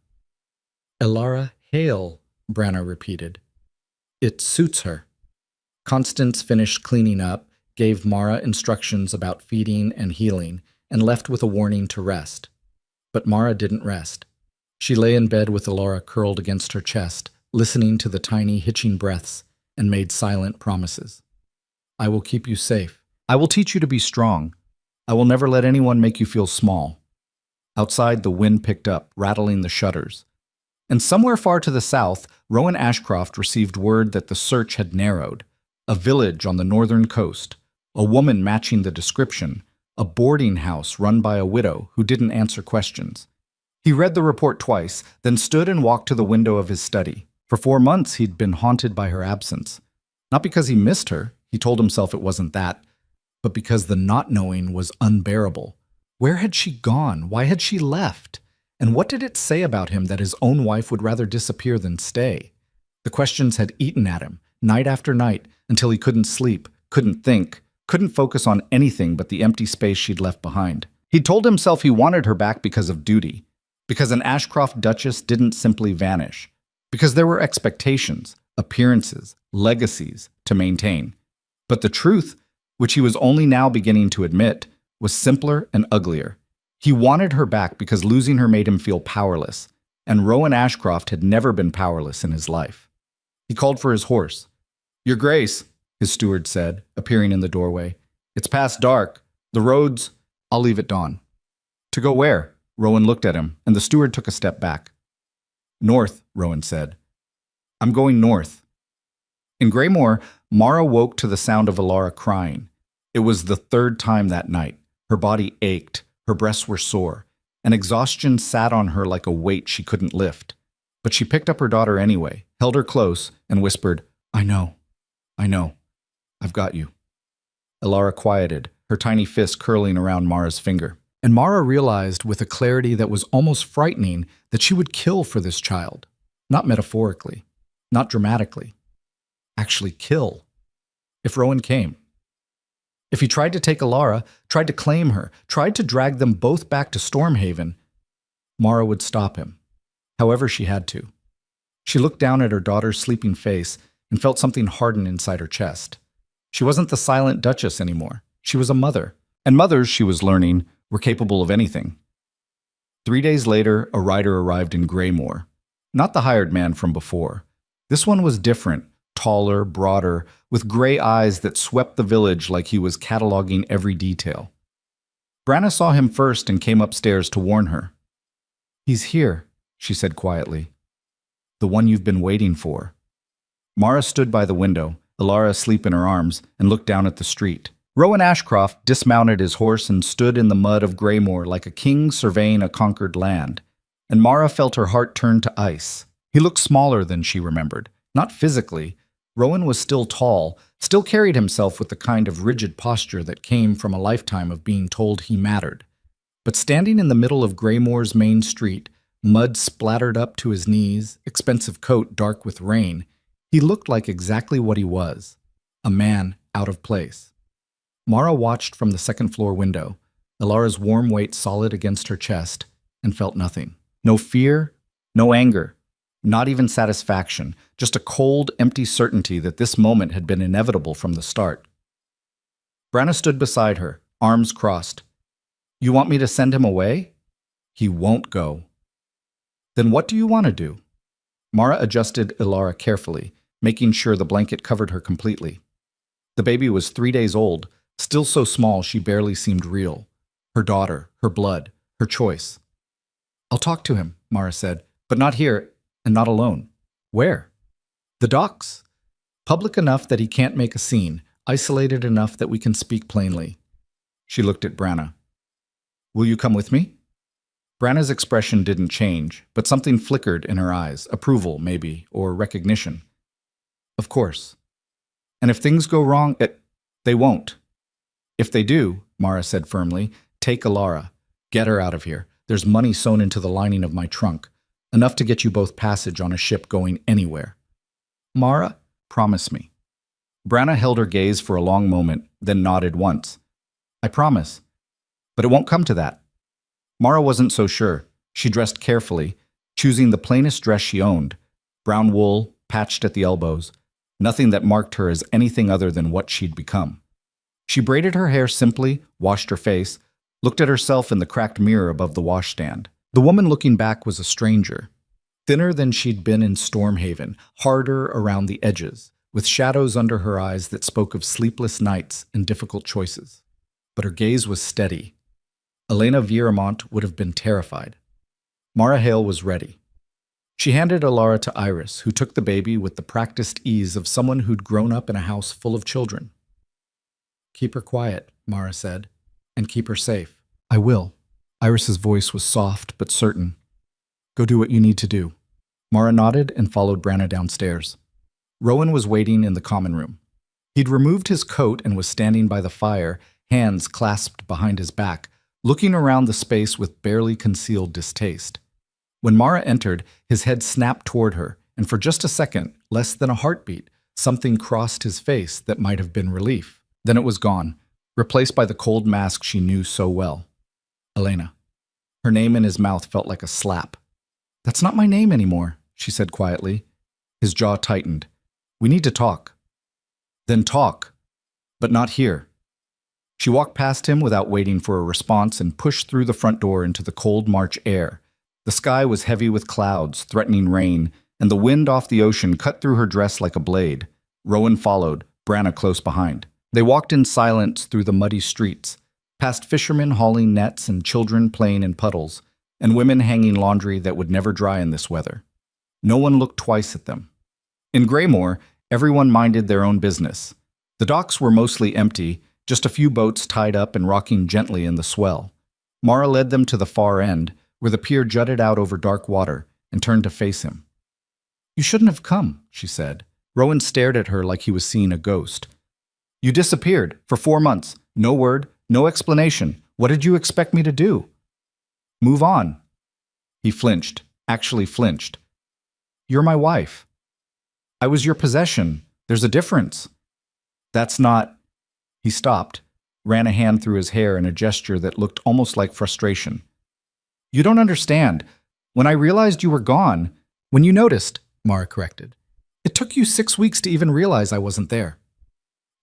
Elara Hale, Branna repeated. It suits her. Constance finished cleaning up, gave Mara instructions about feeding and healing, and left with a warning to rest. But Mara didn't rest. She lay in bed with Elara curled against her chest, listening to the tiny hitching breaths, and made silent promises. I will keep you safe. I will teach you to be strong. I will never let anyone make you feel small. Outside, the wind picked up, rattling the shutters. And somewhere far to the south, Rowan Ashcroft received word that the search had narrowed. A village on the northern coast, a woman matching the description, a boarding house run by a widow who didn't answer questions. He read the report twice, then stood and walked to the window of his study. For 4 months, he'd been haunted by her absence. Not because he missed her, he told himself it wasn't that, but because the not knowing was unbearable. Where had she gone? Why had she left? And what did it say about him that his own wife would rather disappear than stay? The questions had eaten at him, night after night, until he couldn't sleep, couldn't think, couldn't focus on anything but the empty space she'd left behind. He told himself he wanted her back because of duty, because an Ashcroft Duchess didn't simply vanish, because there were expectations, appearances, legacies to maintain. But the truth, which he was only now beginning to admit, was simpler and uglier. He wanted her back because losing her made him feel powerless, and Rowan Ashcroft had never been powerless in his life. He called for his horse. "Your Grace," his steward said, appearing in the doorway. "It's past dark. The roads—" "I'll leave at dawn." "To go where?" Rowan looked at him, and the steward took a step back. "North," Rowan said. "I'm going north." In Greymoor, Mara woke to the sound of Alara crying. It was the third time that night. Her body ached, her breasts were sore, and exhaustion sat on her like a weight she couldn't lift. But she picked up her daughter anyway, held her close, and whispered, I know. I've got you." Alara quieted, her tiny fist curling around Mara's finger. And Mara realized with a clarity that was almost frightening that she would kill for this child. Not metaphorically, not dramatically. Actually kill. If Rowan came. If he tried to take Alara, tried to claim her, tried to drag them both back to Stormhaven, Mara would stop him. However she had to. She looked down at her daughter's sleeping face and felt something harden inside her chest. She wasn't the silent Duchess anymore. She was a mother. And mothers, she was learning, were capable of anything. 3 days later, a rider arrived in Greymoor. Not the hired man from before. This one was different, taller, broader, with gray eyes that swept the village like he was cataloging every detail. Branna saw him first and came upstairs to warn her. "He's here," she said quietly. "The one you've been waiting for." Mara stood by the window, Alara asleep in her arms, and looked down at the street. Rowan Ashcroft dismounted his horse and stood in the mud of Greymoor like a king surveying a conquered land, and Mara felt her heart turn to ice. He looked smaller than she remembered, not physically. Rowan was still tall, still carried himself with the kind of rigid posture that came from a lifetime of being told he mattered. But standing in the middle of Greymoor's main street, mud splattered up to his knees, expensive coat dark with rain, he looked like exactly what he was, a man out of place. Mara watched from the second-floor window, Alara's warm weight solid against her chest, and felt nothing. No fear, no anger, not even satisfaction, just a cold, empty certainty that this moment had been inevitable from the start. Branna stood beside her, arms crossed. "You want me to send him away?" "He won't go." "Then what do you want to do?" Mara adjusted Alara carefully, making sure the blanket covered her completely. The baby was 3 days old, still so small she barely seemed real. Her daughter, her blood, her choice. "I'll talk to him," Mara said, "but not here and not alone." "Where?" "The docks. Public enough that he can't make a scene, isolated enough that we can speak plainly." She looked at Branna. "Will you come with me?" Branna's expression didn't change, but something flickered in her eyes, approval maybe, or recognition. "Of course. And if things go wrong, they won't." "If they do," Mara said firmly, "take Alara. Get her out of here. There's money sewn into the lining of my trunk. Enough to get you both passage on a ship going anywhere." "Mara, promise me." Branna held her gaze for a long moment, then nodded once. "I promise. But it won't come to that." Mara wasn't so sure. She dressed carefully, choosing the plainest dress she owned. Brown wool, patched at the elbows. Nothing that marked her as anything other than what she'd become. She braided her hair simply, washed her face, looked at herself in the cracked mirror above the washstand. The woman looking back was a stranger. Thinner than she'd been in Stormhaven, harder around the edges, with shadows under her eyes that spoke of sleepless nights and difficult choices. But her gaze was steady. Elena Vieramont would have been terrified. Mara Hale was ready. She handed Alara to Iris, who took the baby with the practiced ease of someone who'd grown up in a house full of children. "Keep her quiet," Mara said, "and keep her safe." "I will." Iris's voice was soft but certain. "Go do what you need to do." Mara nodded and followed Branna downstairs. Rowan was waiting in the common room. He'd removed his coat and was standing by the fire, hands clasped behind his back, looking around the space with barely concealed distaste. When Mara entered, his head snapped toward her, and for just a second, less than a heartbeat, something crossed his face that might have been relief. Then it was gone, replaced by the cold mask she knew so well. Elena. Her name in his mouth felt like a slap. That's not my name anymore, she said quietly. His jaw tightened. We need to talk. Then talk. But not here. She walked past him without waiting for a response and pushed through the front door into the cold March air. The sky was heavy with clouds, threatening rain, and the wind off the ocean cut through her dress like a blade. Rowan followed, Branna close behind. They walked in silence through the muddy streets, past fishermen hauling nets and children playing in puddles, and women hanging laundry that would never dry in this weather. No one looked twice at them. In Graymore, everyone minded their own business. The docks were mostly empty, just a few boats tied up and rocking gently in the swell. Mara led them to the far end, where the pier jutted out over dark water, and turned to face him. You shouldn't have come, she said. Rowan stared at her like he was seeing a ghost. You disappeared for 4 months. No word, no explanation. What did you expect me to do? Move on. He flinched, actually flinched. You're my wife. I was your possession. There's a difference. That's not... He stopped, ran a hand through his hair in a gesture that looked almost like frustration. You don't understand. When I realized you were gone, when you noticed, Mara corrected. It took you 6 weeks to even realize I wasn't there.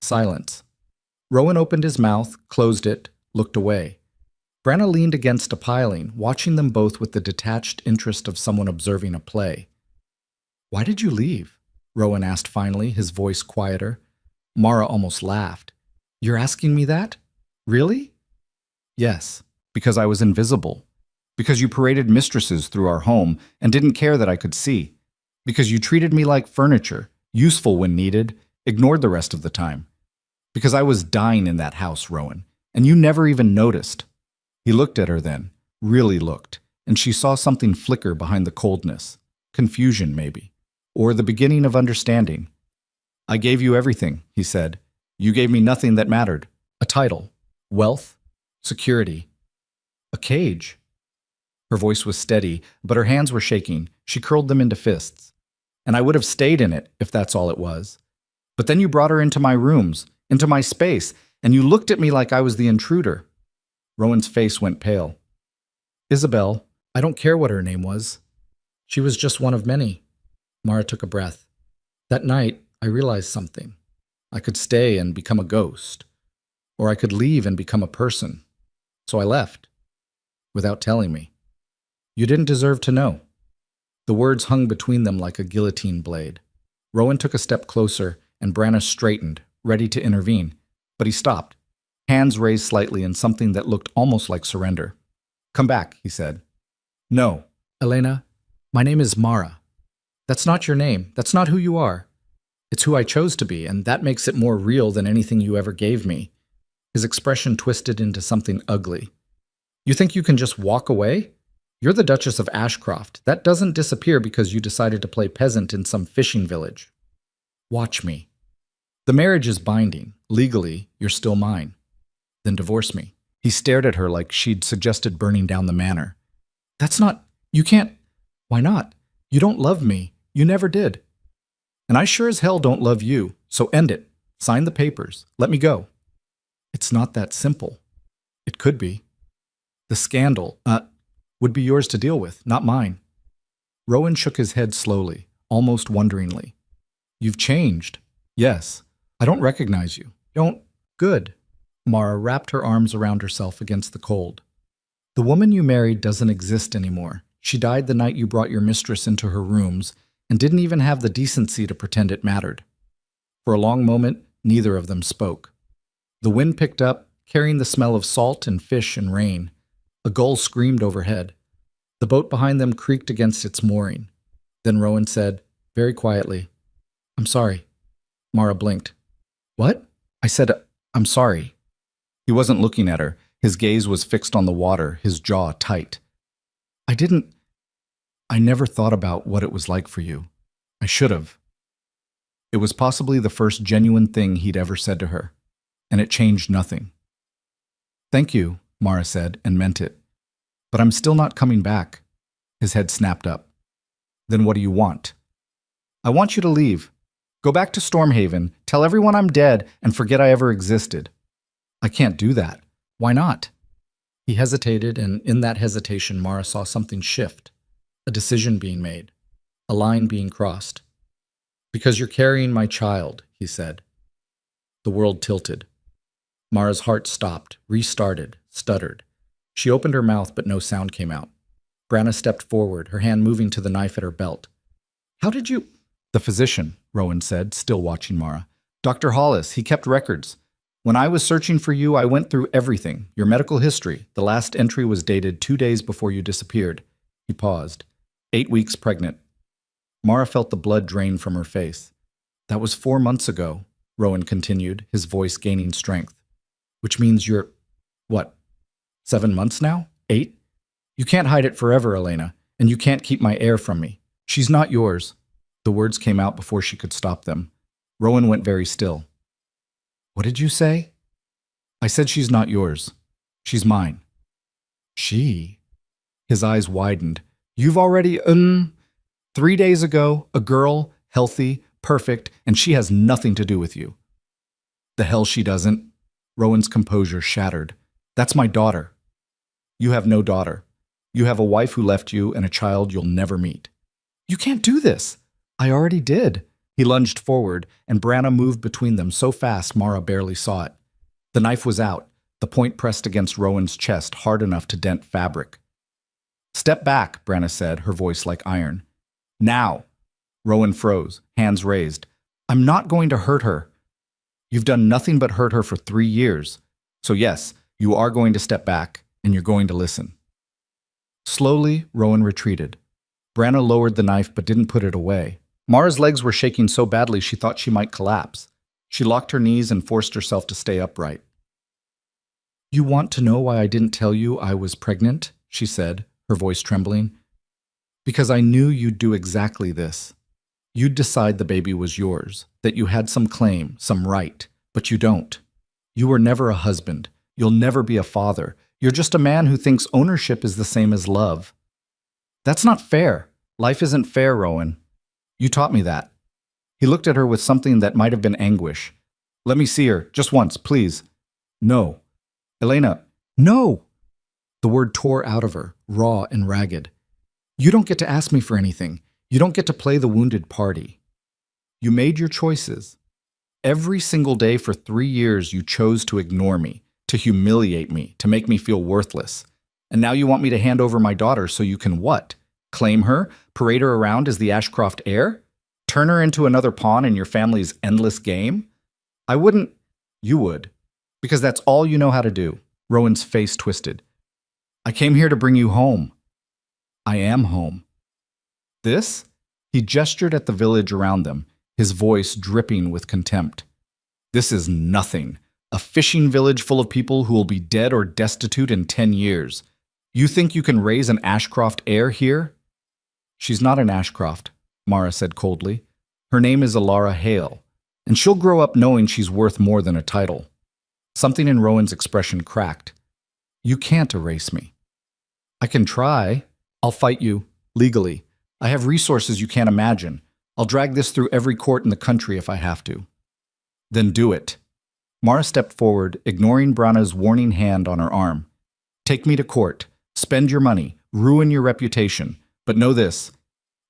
Silence. Rowan opened his mouth, closed it, looked away. Branna leaned against a piling, watching them both with the detached interest of someone observing a play. Why did you leave? Rowan asked finally, his voice quieter. Mara almost laughed. You're asking me that? Really? Yes, because I was invisible. Because you paraded mistresses through our home and didn't care that I could see. Because you treated me like furniture, useful when needed, ignored the rest of the time. Because I was dying in that house, Rowan, and you never even noticed. He looked at her then, really looked, and she saw something flicker behind the coldness. Confusion, maybe. Or the beginning of understanding. I gave you everything, he said. You gave me nothing that mattered. A title, wealth, security, a cage. Her voice was steady, but her hands were shaking. She curled them into fists. And I would have stayed in it if that's all it was. But then you brought her into my rooms, into my space, and you looked at me like I was the intruder. Rowan's face went pale. Isabel, I don't care what her name was. She was just one of many. Mara took a breath. That night, I realized something. I could stay and become a ghost. Or I could leave and become a person. So I left. Without telling me. You didn't deserve to know. The words hung between them like a guillotine blade. Rowan took a step closer, and Branna straightened, ready to intervene. But he stopped, hands raised slightly in something that looked almost like surrender. Come back, he said. No. Elena, my name is Mara. That's not your name. That's not who you are. It's who I chose to be, and that makes it more real than anything you ever gave me. His expression twisted into something ugly. You think you can just walk away? You're the Duchess of Ashcroft. That doesn't disappear because you decided to play peasant in some fishing village. Watch me. The marriage is binding. Legally, you're still mine. Then divorce me. He stared at her like she'd suggested burning down the manor. That's not... You can't... Why not? You don't love me. You never did. And I sure as hell don't love you, so end it. Sign the papers. Let me go. It's not that simple. It could be. The scandal, would be yours to deal with, not mine. Rowan shook his head slowly, almost wonderingly. You've changed. Yes. I don't recognize you. Don't. Good. Mara wrapped her arms around herself against the cold. The woman you married doesn't exist anymore. She died the night you brought your mistress into her rooms and didn't even have the decency to pretend it mattered. For a long moment, neither of them spoke. The wind picked up, carrying the smell of salt and fish and rain. A gull screamed overhead. The boat behind them creaked against its mooring. Then Rowan said, very quietly, I'm sorry. Mara blinked. What? I said, I'm sorry. He wasn't looking at her. His gaze was fixed on the water, his jaw tight. I never thought about what it was like for you. I should have. It was possibly the first genuine thing he'd ever said to her, and it changed nothing. Thank you, Mara said, and meant it. But I'm still not coming back. His head snapped up. Then what do you want? I want you to leave. Go back to Stormhaven, tell everyone I'm dead, and forget I ever existed. I can't do that. Why not? He hesitated, and in that hesitation, Mara saw something shift. A decision being made. A line being crossed. Because you're carrying my child, he said. The world tilted. Mara's heart stopped, restarted, stuttered. She opened her mouth, but no sound came out. Branna stepped forward, her hand moving to the knife at her belt. How did you— The physician, Rowan said, still watching Mara. Dr. Hollis, he kept records. When I was searching for you, I went through everything. Your medical history. The last entry was dated 2 days before you disappeared. He paused. 8 weeks pregnant. Mara felt the blood drain from her face. That was 4 months ago, Rowan continued, his voice gaining strength. Which means you're— what? 7 months now? 8? You can't hide it forever, Elena, and you can't keep my heir from me. She's not yours. The words came out before she could stop them. Rowan went very still. What did you say? I said she's not yours. She's mine. She? His eyes widened. You've already— 3 days ago, a girl, healthy, perfect, and she has nothing to do with you. The hell she doesn't. Rowan's composure shattered. That's my daughter. You have no daughter. You have a wife who left you and a child you'll never meet. You can't do this. I already did. He lunged forward, and Branna moved between them so fast Mara barely saw it. The knife was out, the point pressed against Rowan's chest hard enough to dent fabric. Step back, Branna said, her voice like iron. Now. Rowan froze, hands raised. I'm not going to hurt her. You've done nothing but hurt her for 3 years. So yes, you are going to step back, and you're going to listen. Slowly, Rowan retreated. Branna lowered the knife but didn't put it away. Mara's legs were shaking so badly she thought she might collapse. She locked her knees and forced herself to stay upright. You want to know why I didn't tell you I was pregnant? She said, her voice trembling. Because I knew you'd do exactly this. You'd decide the baby was yours, that you had some claim, some right, but you don't. You were never a husband. You'll never be a father. You're just a man who thinks ownership is the same as love. That's not fair. Life isn't fair, Rowan. You taught me that. He looked at her with something that might have been anguish. Let me see her, just once, please. No. Elena, no! The word tore out of her, raw and ragged. You don't get to ask me for anything. You don't get to play the wounded party. You made your choices. Every single day for 3 years you chose to ignore me, to humiliate me, to make me feel worthless. And now you want me to hand over my daughter so you can what? Claim her? Parade her around as the Ashcroft heir? Turn her into another pawn in your family's endless game? I wouldn't. You would. Because that's all you know how to do. Rowan's face twisted. I came here to bring you home. I am home. This? He gestured at the village around them, his voice dripping with contempt. This is nothing. A fishing village full of people who will be dead or destitute in 10 years. You think you can raise an Ashcroft heir here? She's not an Ashcroft, Mara said coldly. Her name is Alara Hale, and she'll grow up knowing she's worth more than a title. Something in Rowan's expression cracked. You can't erase me. I can try. I'll fight you, legally. I have resources you can't imagine. I'll drag this through every court in the country if I have to. Then do it. Mara stepped forward, ignoring Branna's warning hand on her arm. Take me to court. Spend your money. Ruin your reputation. But know this.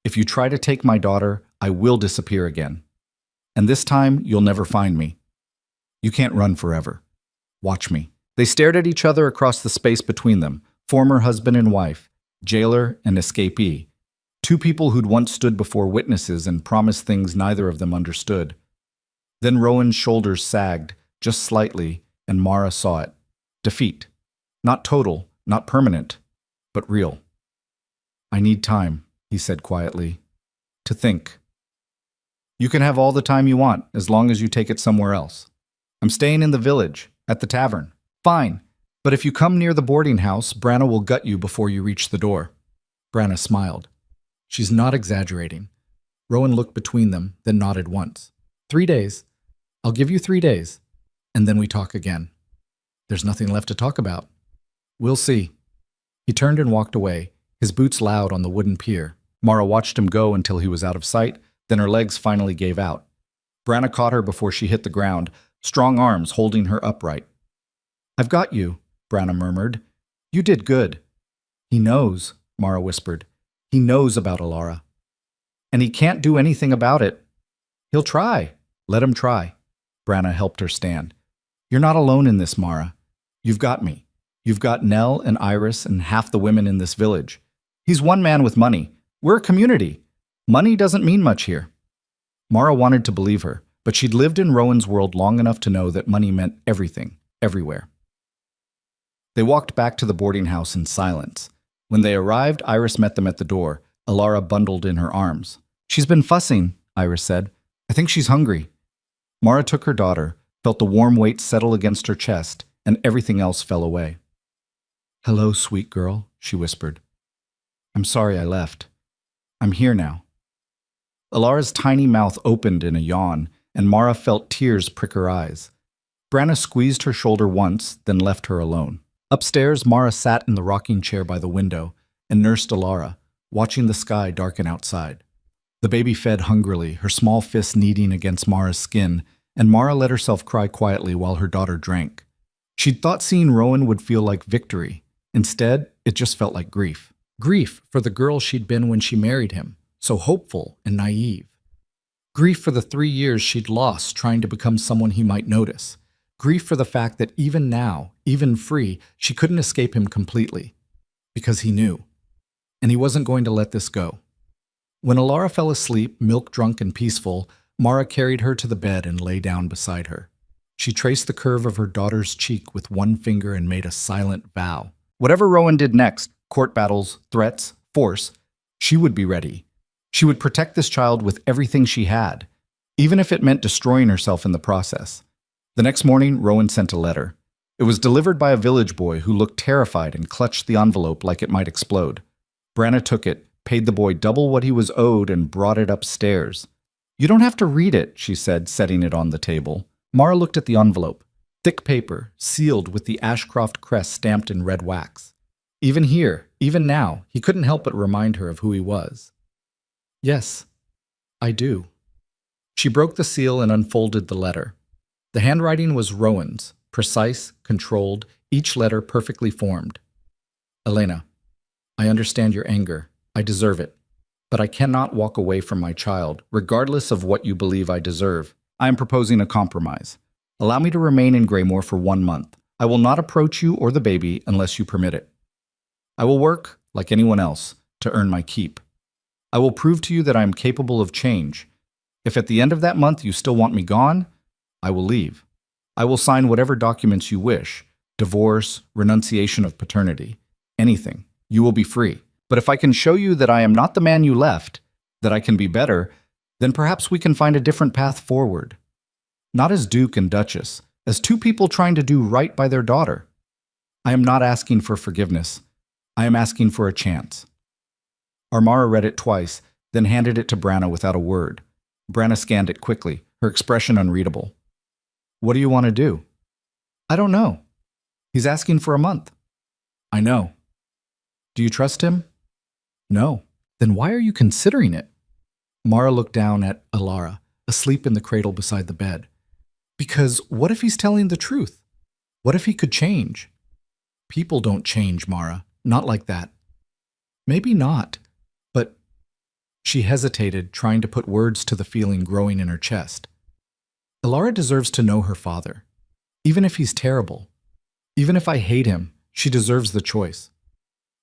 If you try to take my daughter, I will disappear again. And this time, you'll never find me. You can't run forever. Watch me. They stared at each other across the space between them, former husband and wife, jailer and escapee. 2 people who'd once stood before witnesses and promised things neither of them understood. Then Rowan's shoulders sagged, just slightly, and Mara saw it. Defeat. Not total, not permanent, but real. I need time, he said quietly, to think. You can have all the time you want, as long as you take it somewhere else. I'm staying in the village, at the tavern. Fine, but if you come near the boarding house, Branna will gut you before you reach the door. Branna smiled. She's not exaggerating. Rowan looked between them, then nodded once. 3 days. I'll give you 3 days, and then we talk again. There's nothing left to talk about. We'll see. He turned and walked away, his boots loud on the wooden pier. Mara watched him go until he was out of sight, then her legs finally gave out. Branna caught her before she hit the ground, strong arms holding her upright. "I've got you," Branna murmured. "You did good." "He knows," Mara whispered. "He knows about Alara. And he can't do anything about it." "He'll try." "Let him try." Branna helped her stand. "You're not alone in this, Mara. You've got me. You've got Nell and Iris and half the women in this village. He's one man with money. We're a community. Money doesn't mean much here." Mara wanted to believe her, but she'd lived in Rowan's world long enough to know that money meant everything, everywhere. They walked back to the boarding house in silence. When they arrived, Iris met them at the door, Alara bundled in her arms. "She's been fussing," Iris said. "I think she's hungry." Mara took her daughter, felt the warm weight settle against her chest, and everything else fell away. "Hello, sweet girl," she whispered. "I'm sorry I left. I'm here now." Alara's tiny mouth opened in a yawn, and Mara felt tears prick her eyes. Branna squeezed her shoulder once, then left her alone. Upstairs, Mara sat in the rocking chair by the window and nursed Alara, watching the sky darken outside. The baby fed hungrily, her small fists kneading against Mara's skin, and Mara let herself cry quietly while her daughter drank. She'd thought seeing Rowan would feel like victory. Instead, it just felt like grief. Grief for the girl she'd been when she married him, so hopeful and naive. Grief for the 3 years she'd lost trying to become someone he might notice. Grief for the fact that even now, even free, she couldn't escape him completely. Because he knew. And he wasn't going to let this go. When Alara fell asleep, milk-drunk and peaceful, Mara carried her to the bed and lay down beside her. She traced the curve of her daughter's cheek with one finger and made a silent vow. Whatever Rowan did next, court battles, threats, force, she would be ready. She would protect this child with everything she had, even if it meant destroying herself in the process. The next morning, Rowan sent a letter. It was delivered by a village boy who looked terrified and clutched the envelope like it might explode. Branna took it, paid the boy double what he was owed, and brought it upstairs. "You don't have to read it," she said, setting it on the table. Mara looked at the envelope. Thick paper, sealed with the Ashcroft crest stamped in red wax. Even here, even now, he couldn't help but remind her of who he was. "Yes, I do." She broke the seal and unfolded the letter. The handwriting was Rowan's, precise, controlled, each letter perfectly formed. "Elena, I understand your anger. I deserve it. But I cannot walk away from my child, regardless of what you believe I deserve. I am proposing a compromise. Allow me to remain in Greymore for 1 month. I will not approach you or the baby unless you permit it. I will work, like anyone else, to earn my keep. I will prove to you that I am capable of change. If at the end of that month you still want me gone, I will leave. I will sign whatever documents you wish, divorce, renunciation of paternity, anything. You will be free. But if I can show you that I am not the man you left, that I can be better, then perhaps we can find a different path forward. Not as Duke and Duchess, as two people trying to do right by their daughter. I am not asking for forgiveness. I am asking for a chance." Mara read it twice, then handed it to Branna without a word. Branna scanned it quickly, her expression unreadable. "What do you want to do?" "I don't know. He's asking for a month." "I know." "Do you trust him?" "No." "Then why are you considering it?" Mara looked down at Alara, asleep in the cradle beside the bed. "Because what if he's telling the truth? What if he could change?" "People don't change, Mara. Not like that." "Maybe not, but—" She hesitated, trying to put words to the feeling growing in her chest. "Alara deserves to know her father. Even if he's terrible. Even if I hate him, she deserves the choice.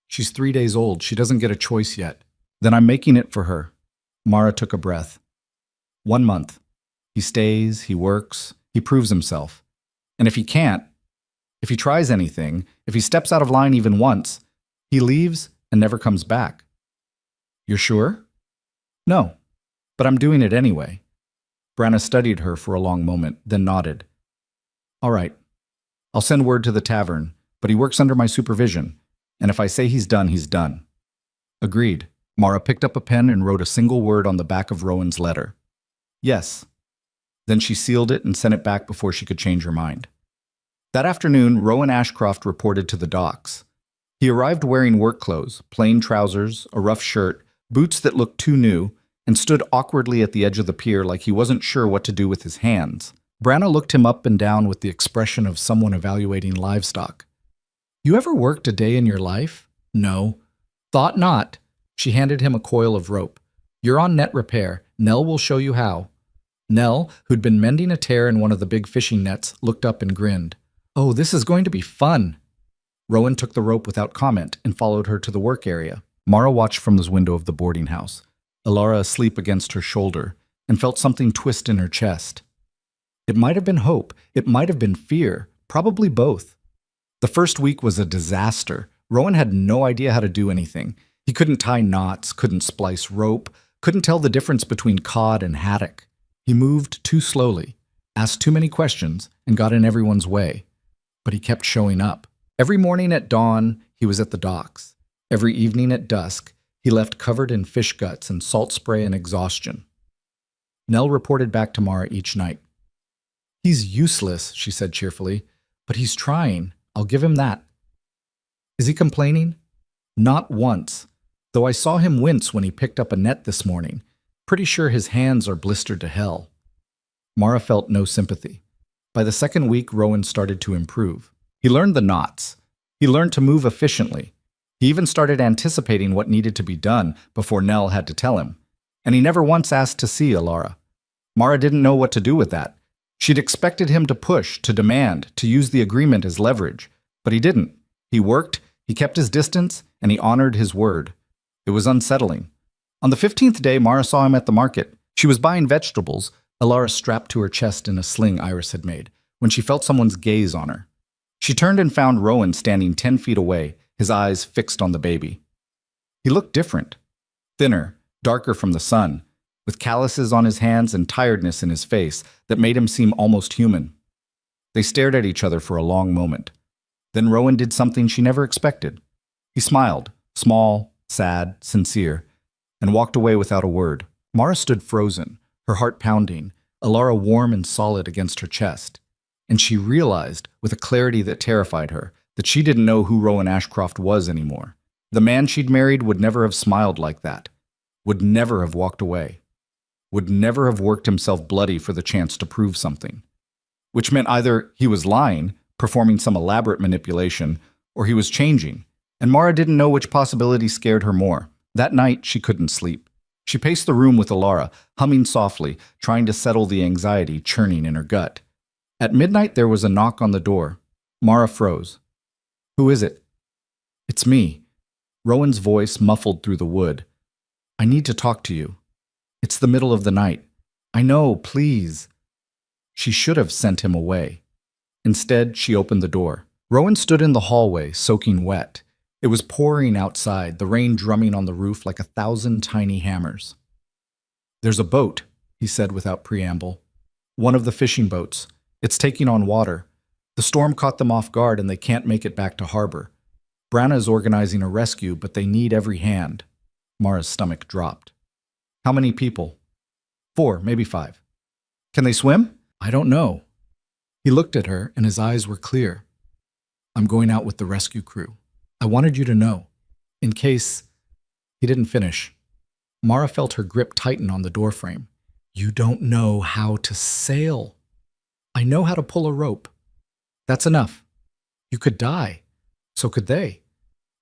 She's 3 days old. She doesn't get a choice yet. Then I'm making it for her." Mara took a breath. 1 month. He stays, he works, he proves himself. And if he can't, if he tries anything, if he steps out of line even once, he leaves and never comes back. "You're sure?" "No, but I'm doing it anyway." Branna studied her for a long moment, then nodded. "All right. I'll send word to the tavern, but he works under my supervision, and if I say he's done, he's done." "Agreed." Mara picked up a pen and wrote a single word on the back of Rowan's letter. "Yes." Then she sealed it and sent it back before she could change her mind. That afternoon, Rowan Ashcroft reported to the docks. He arrived wearing work clothes, plain trousers, a rough shirt, boots that looked too new, and stood awkwardly at the edge of the pier like he wasn't sure what to do with his hands. Branna looked him up and down with the expression of someone evaluating livestock. "You ever worked a day in your life?" "No." "Thought not." She handed him a coil of rope. "You're on net repair. Nell will show you how." Nell, who'd been mending a tear in one of the big fishing nets, looked up and grinned. "Oh, this is going to be fun." Rowan took the rope without comment and followed her to the work area. Mara watched from the window of the boarding house, Alara asleep against her shoulder, and felt something twist in her chest. It might have been hope, it might have been fear, probably both. The first week was a disaster. Rowan had no idea how to do anything. He couldn't tie knots, couldn't splice rope, couldn't tell the difference between cod and haddock. He moved too slowly, asked too many questions, and got in everyone's way. But he kept showing up. Every morning at dawn, he was at the docks. Every evening at dusk, he left covered in fish guts and salt spray and exhaustion. Nell reported back to Mara each night. "He's useless," she said cheerfully, "but he's trying. I'll give him that." "Is he complaining?" "Not once, though I saw him wince when he picked up a net this morning. Pretty sure his hands are blistered to hell." Mara felt no sympathy. By the second week, Rowan started to improve. He learned the knots. He learned to move efficiently. He even started anticipating what needed to be done before Nell had to tell him. And he never once asked to see Alara. Mara didn't know what to do with that. She'd expected him to push, to demand, to use the agreement as leverage. But he didn't. He worked, he kept his distance, and he honored his word. It was unsettling. On the 15th day, Mara saw him at the market. She was buying vegetables, Alara strapped to her chest in a sling Iris had made, when she felt someone's gaze on her. She turned and found Rowan standing 10 feet away, his eyes fixed on the baby. He looked different. Thinner, darker from the sun, with calluses on his hands and tiredness in his face that made him seem almost human. They stared at each other for a long moment. Then Rowan did something she never expected. He smiled, small, sad, sincere, and walked away without a word. Mara stood frozen, her heart pounding, Alara warm and solid against her chest. And she realized, with a clarity that terrified her, that she didn't know who Rowan Ashcroft was anymore. The man she'd married would never have smiled like that, would never have walked away, would never have worked himself bloody for the chance to prove something. Which meant either he was lying, performing some elaborate manipulation, or he was changing, and Mara didn't know which possibility scared her more. That night, she couldn't sleep. She paced the room with Alara, humming softly, trying to settle the anxiety churning in her gut. At midnight, there was a knock on the door. Mara froze. "Who is it?" "It's me." Rowan's voice muffled through the wood. "I need to talk to you. It's the middle of the night. I know, please." She should have sent him away. Instead, she opened the door. Rowan stood in the hallway, soaking wet. It was pouring outside, the rain drumming on the roof like 1,000 tiny hammers. "There's a boat," he said without preamble. "One of the fishing boats. It's taking on water. The storm caught them off guard and they can't make it back to harbor. Branna is organizing a rescue, but they need every hand." Mara's stomach dropped. "How many people?" "4, maybe 5. "Can they swim?" "I don't know." He looked at her and his eyes were clear. "I'm going out with the rescue crew. I wanted you to know. In case—" He didn't finish. Mara felt her grip tighten on the doorframe. "You don't know how to sail." "I know how to pull a rope." "That's enough. You could die. So could they.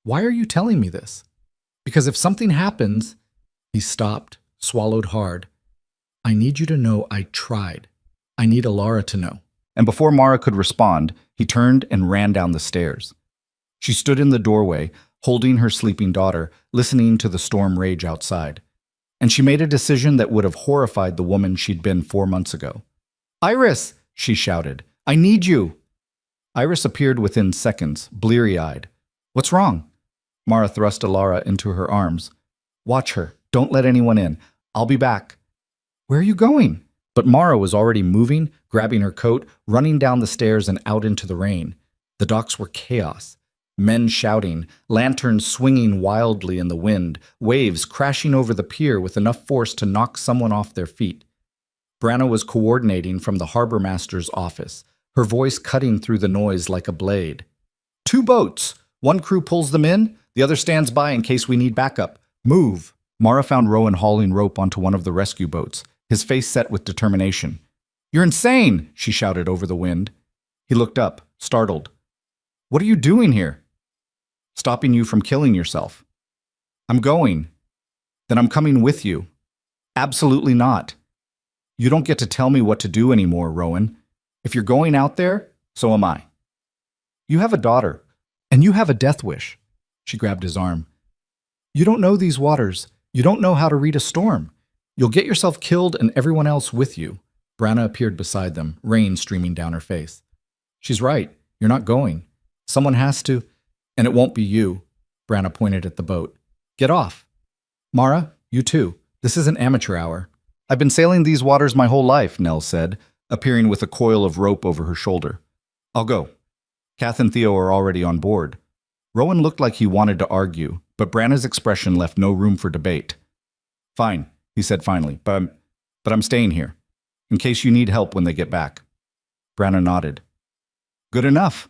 Why are you telling me this?" "Because if something happens—" He stopped, swallowed hard. "I need you to know I tried. I need Alara to know." And before Mara could respond, he turned and ran down the stairs. She stood in the doorway, holding her sleeping daughter, listening to the storm rage outside. And she made a decision that would have horrified the woman she'd been 4 months ago. "Iris!" she shouted. "I need you!" Iris appeared within seconds, bleary-eyed. "What's wrong?" Mara thrust Alara into her arms. "Watch her. Don't let anyone in. I'll be back." "Where are you going?" But Mara was already moving, grabbing her coat, running down the stairs and out into the rain. The docks were chaos. Men shouting, lanterns swinging wildly in the wind, waves crashing over the pier with enough force to knock someone off their feet. Branna was coordinating from the harbor master's office, her voice cutting through the noise like a blade. "2 boats. One crew pulls them in, the other stands by in case we need backup. Move." Mara found Rowan hauling rope onto one of the rescue boats, his face set with determination. "You're insane!" she shouted over the wind. He looked up, startled. "What are you doing here?" "Stopping you from killing yourself." "I'm going." "Then I'm coming with you." "Absolutely not." "You don't get to tell me what to do anymore, Rowan. If you're going out there, so am I." "You have a daughter, and you have a death wish." She grabbed his arm. "You don't know these waters. You don't know how to read a storm. You'll get yourself killed and everyone else with you." Branna appeared beside them, rain streaming down her face. "She's right. You're not going. Someone has to, and it won't be you." Branna pointed at the boat. "Get off." "Mara, you too. This isn't amateur hour." "I've been sailing these waters my whole life," Nell said, appearing with a coil of rope over her shoulder. "I'll go. Kath and Theo are already on board." Rowan looked like he wanted to argue, but Branna's expression left no room for debate. "Fine," he said finally, but I'm staying here, in case you need help when they get back." Branna nodded. "Good enough."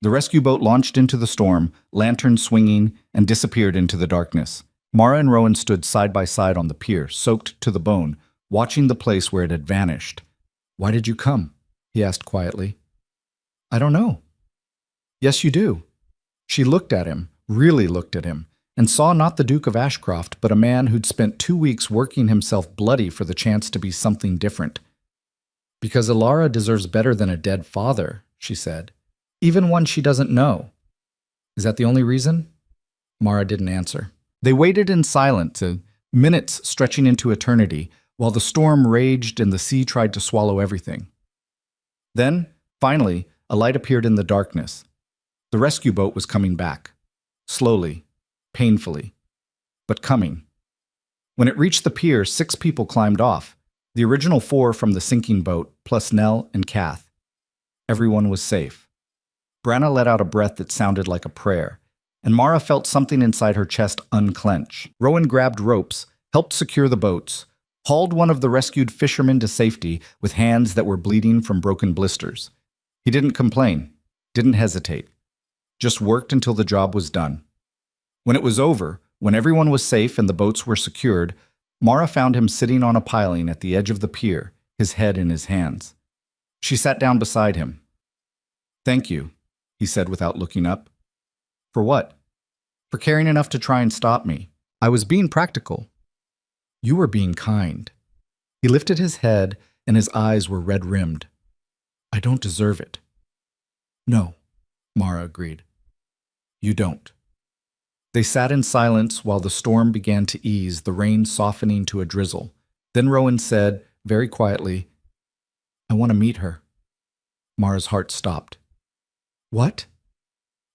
The rescue boat launched into the storm, lantern swinging, and disappeared into the darkness. Mara and Rowan stood side by side on the pier, soaked to the bone, watching the place where it had vanished. "Why did you come?" he asked quietly. "I don't know." "Yes, you do." She looked at him, really looked at him, and saw not the Duke of Ashcroft, but a man who'd spent 2 weeks working himself bloody for the chance to be something different. "Because Ilara deserves better than a dead father," she said. "Even one she doesn't know." "Is that the only reason?" Mara didn't answer. They waited in silence, minutes stretching into eternity, while the storm raged and the sea tried to swallow everything. Then, finally, a light appeared in the darkness. The rescue boat was coming back. Slowly, painfully, but coming. When it reached the pier, 6 people climbed off, the original 4 from the sinking boat, plus Nell and Kath. Everyone was safe. Branna let out a breath that sounded like a prayer, and Mara felt something inside her chest unclench. Rowan grabbed ropes, helped secure the boats, hauled one of the rescued fishermen to safety with hands that were bleeding from broken blisters. He didn't complain, didn't hesitate, just worked until the job was done. When it was over, when everyone was safe and the boats were secured, Mara found him sitting on a piling at the edge of the pier, his head in his hands. She sat down beside him. "Thank you," he said without looking up. "For what?" "For caring enough to try and stop me. I was being practical." "You were being kind." He lifted his head and his eyes were red-rimmed. "I don't deserve it." "No," Mara agreed. "You don't." They sat in silence while the storm began to ease, the rain softening to a drizzle. Then Rowan said, very quietly, "I want to meet her." Mara's heart stopped. "What?"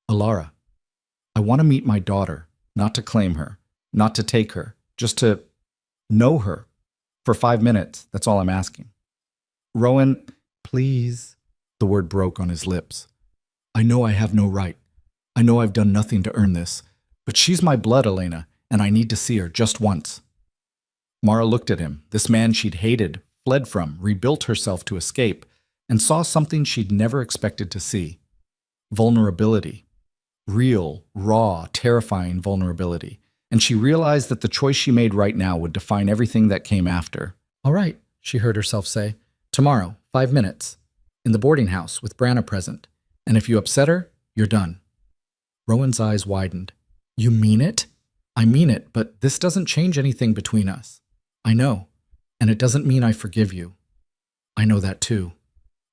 "Ilara. I want to meet my daughter, not to claim her, not to take her, just to know her. For 5 minutes, that's all I'm asking." "Rowan, please." The word broke on his lips. "I know I have no right. I know I've done nothing to earn this. But she's my blood, Elena, and I need to see her just once." Mara looked at him, this man she'd hated, fled from, rebuilt herself to escape, and saw something she'd never expected to see. Vulnerability. Real, raw, terrifying vulnerability. And she realized that the choice she made right now would define everything that came after. "All right," she heard herself say. "Tomorrow, 5 minutes. In the boarding house with Branna present. And if you upset her, you're done." Rowan's eyes widened. "You mean it?" "I mean it, but this doesn't change anything between us." "I know, and it doesn't mean I forgive you." "I know that too."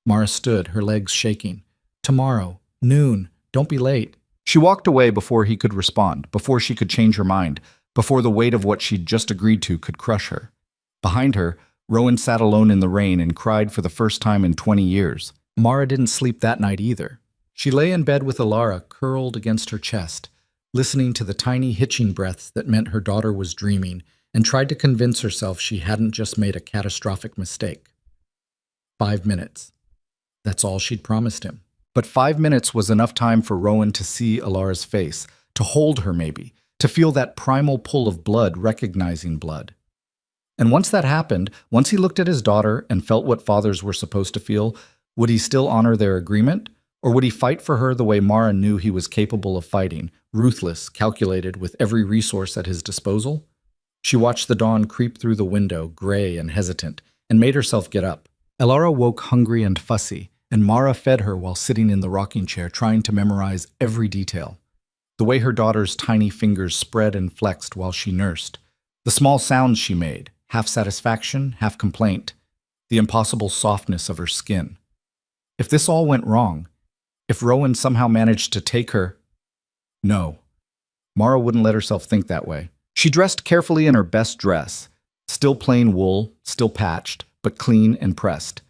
Mara stood, her legs shaking. "Tomorrow, noon, don't be late." She walked away before he could respond, before she could change her mind, before the weight of what she'd just agreed to could crush her. Behind her, Rowan sat alone in the rain and cried for the first time in 20 years. Mara didn't sleep that night either. She lay in bed with Ilara curled against her chest, listening to the tiny hitching breaths that meant her daughter was dreaming, and tried to convince herself she hadn't just made a catastrophic mistake. 5 minutes. That's all she'd promised him. But 5 minutes was enough time for Rowan to see Ilara's face, to hold her maybe, to feel that primal pull of blood recognizing blood. And once that happened, once he looked at his daughter and felt what fathers were supposed to feel, would he still honor their agreement? Or would he fight for her the way Mara knew he was capable of fighting, ruthless, calculated, with every resource at his disposal? She watched the dawn creep through the window, gray and hesitant, and made herself get up. Elara woke hungry and fussy, and Mara fed her while sitting in the rocking chair trying to memorize every detail. The way her daughter's tiny fingers spread and flexed while she nursed, the small sounds she made, half satisfaction, half complaint, the impossible softness of her skin. If this all went wrong, if Rowan somehow managed to take her... No, Mara wouldn't let herself think that way. She dressed carefully in her best dress, still plain wool, still patched, but clean and pressed.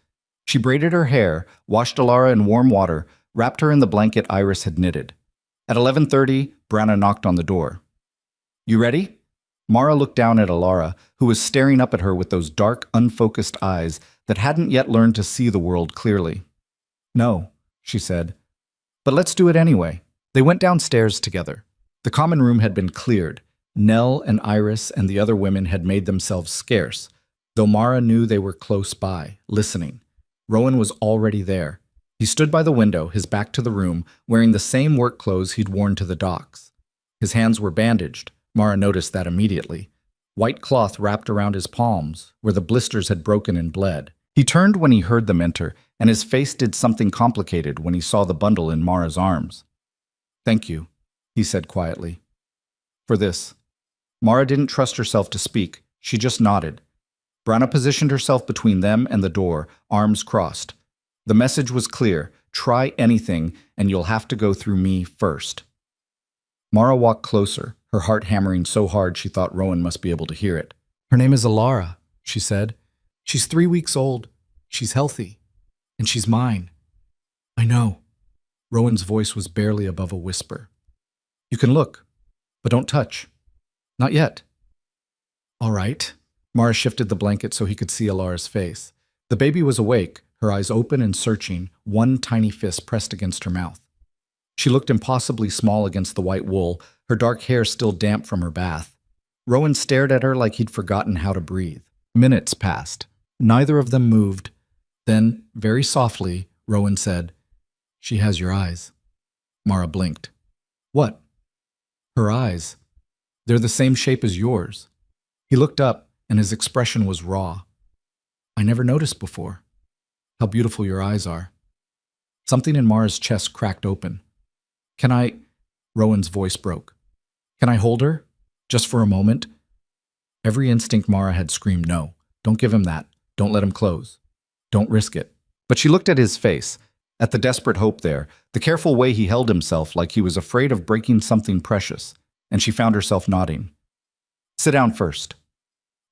She braided her hair, washed Elara in warm water, wrapped her in the blanket Iris had knitted. At 11:30, Branna knocked on the door. "You ready?" Mara looked down at Elara, who was staring up at her with those dark, unfocused eyes that hadn't yet learned to see the world clearly. "No," she said. "But let's do it anyway." They went downstairs together. The common room had been cleared. Nell and Iris and the other women had made themselves scarce, though Mara knew they were close by, listening. Rowan was already there. He stood by the window, his back to the room, wearing the same work clothes he'd worn to the docks. His hands were bandaged. Mara noticed that immediately. White cloth wrapped around his palms, where the blisters had broken and bled. He turned when he heard them enter, and his face did something complicated when he saw the bundle in Mara's arms. "Thank you," he said quietly. "For this." Mara didn't trust herself to speak. She just nodded. Branna positioned herself between them and the door, arms crossed. The message was clear: try anything, and you'll have to go through me first. Mara walked closer, her heart hammering so hard she thought Rowan must be able to hear it. "Her name is Elara," she said. "She's 3 weeks old. She's healthy. And she's mine." "I know." Rowan's voice was barely above a whisper. "You can look, but don't touch. Not yet." "All right." Mara shifted the blanket so he could see Elara's face. The baby was awake, her eyes open and searching, one tiny fist pressed against her mouth. She looked impossibly small against the white wool, her dark hair still damp from her bath. Rowan stared at her like he'd forgotten how to breathe. Minutes passed. Neither of them moved. Then, very softly, Rowan said, "She has your eyes." Mara blinked. "What?" "Her eyes. They're the same shape as yours." He looked up, and his expression was raw. "I never noticed before. How beautiful your eyes are." Something in Mara's chest cracked open. "Can I—" Rowan's voice broke. "Can I hold her? Just for a moment?" Every instinct Mara had screamed no. Don't give him that. Don't let him close. Don't risk it. But she looked at his face, at the desperate hope there, the careful way he held himself like he was afraid of breaking something precious, and she found herself nodding. "Sit down first."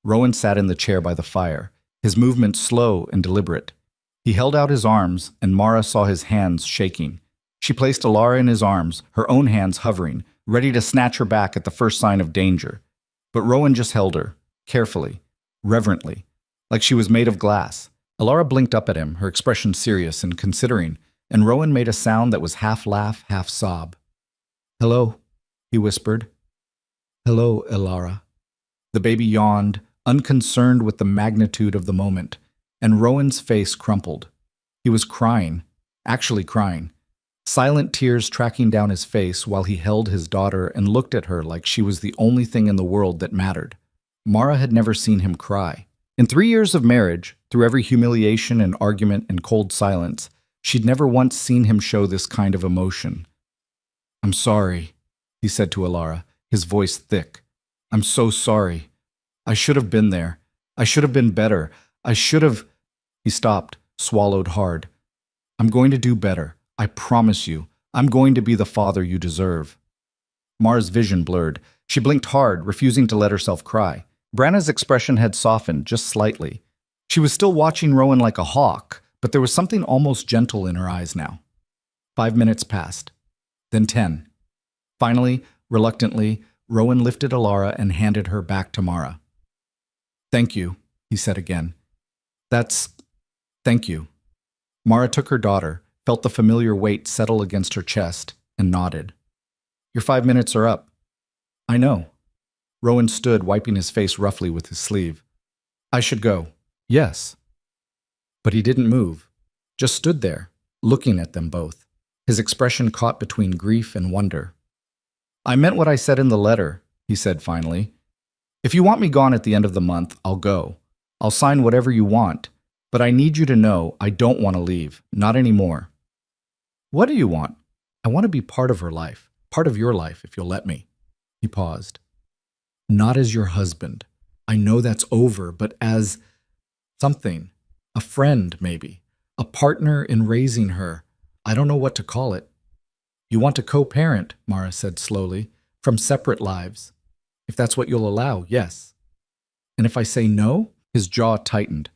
Rowan sat in the chair by the fire, his movements slow and deliberate. He held out his arms, and Mara saw his hands shaking. She placed Elara in his arms, her own hands hovering, ready to snatch her back at the first sign of danger. But Rowan just held her, carefully, reverently, like she was made of glass. Elara blinked up at him, her expression serious and considering, and Rowan made a sound that was half laugh, half sob. "Hello," he whispered. "Hello, Elara." The baby yawned, unconcerned with the magnitude of the moment, and Rowan's face crumpled. He was crying, actually crying, silent tears tracking down his face while he held his daughter and looked at her like she was the only thing in the world that mattered. Mara had never seen him cry. In 3 years of marriage, through every humiliation and argument and cold silence, she'd never once seen him show this kind of emotion. "I'm sorry," he said to Elara, his voice thick. "I'm so sorry. I should have been there. I should have been better. I should have—" He stopped, swallowed hard. "I'm going to do better. I promise you. I'm going to be the father you deserve." Mara's vision blurred. She blinked hard, refusing to let herself cry. Branna's expression had softened just slightly. She was still watching Rowan like a hawk, but there was something almost gentle in her eyes now. 5 minutes passed. Then 10. Finally, reluctantly, Rowan lifted Elara and handed her back to Mara. "Thank you," he said again. Thank you." Mara took her daughter, felt the familiar weight settle against her chest, and nodded. "Your 5 minutes are up." "I know." Rowan stood, wiping his face roughly with his sleeve. "I should go." "Yes." But he didn't move, just stood there, looking at them both. his expression caught between grief and wonder. "I meant what I said in the letter," he said finally. "If you want me gone at the end of the month, I'll go. I'll sign whatever you want, but I need you to know I don't want to leave, not anymore." "What do you want?" "I want to be part of her life, part of your life, if you'll let me." He paused. "Not as your husband. I know that's over, but as something. A friend, maybe. A partner in raising her. I don't know what to call it." "You want to co-parent," Mara said slowly, "from separate lives. If that's what you'll allow, yes." "And if I say no?" His jaw tightened.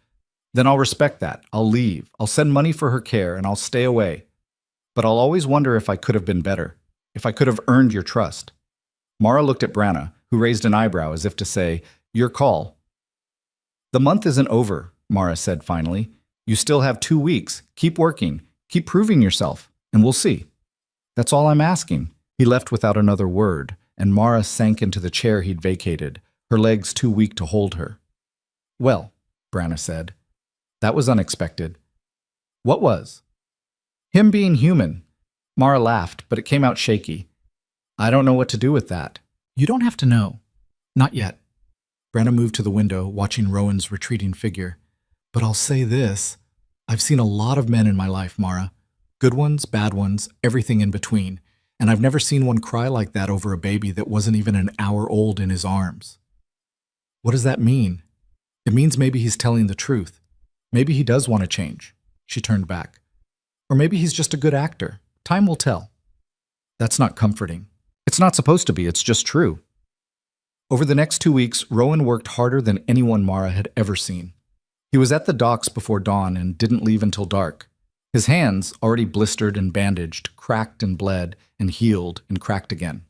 "Then I'll respect that. I'll leave. I'll send money for her care, and I'll stay away. But I'll always wonder if I could have been better, if I could have earned your trust." Mara looked at Branna, who raised an eyebrow as if to say, "Your call." "The month isn't over," Mara said finally. "You still have 2 weeks. Keep working. Keep proving yourself, and we'll see." "That's all I'm asking." He left without another word, and Mara sank into the chair he'd vacated, her legs too weak to hold her. "Well," Branna said, "that was unexpected." "What was?" "Him being human." Mara laughed, but it came out shaky. "I don't know what to do with that." "You don't have to know. Not yet." Branna moved to the window, watching Rowan's retreating figure. "But I'll say this. I've seen a lot of men in my life, Mara. Good ones, bad ones, everything in between. And I've never seen one cry like that over a baby that wasn't even an hour old in his arms." "What does that mean?" "It means maybe he's telling the truth. Maybe he does want to change." She turned back. "Or maybe he's just a good actor. Time will tell." "That's not comforting." "It's not supposed to be. It's just true." Over the next 2 weeks, Rowan worked harder than anyone Mara had ever seen. He was at the docks before dawn and didn't leave until dark. His hands, already blistered and bandaged, cracked and bled and healed and cracked again.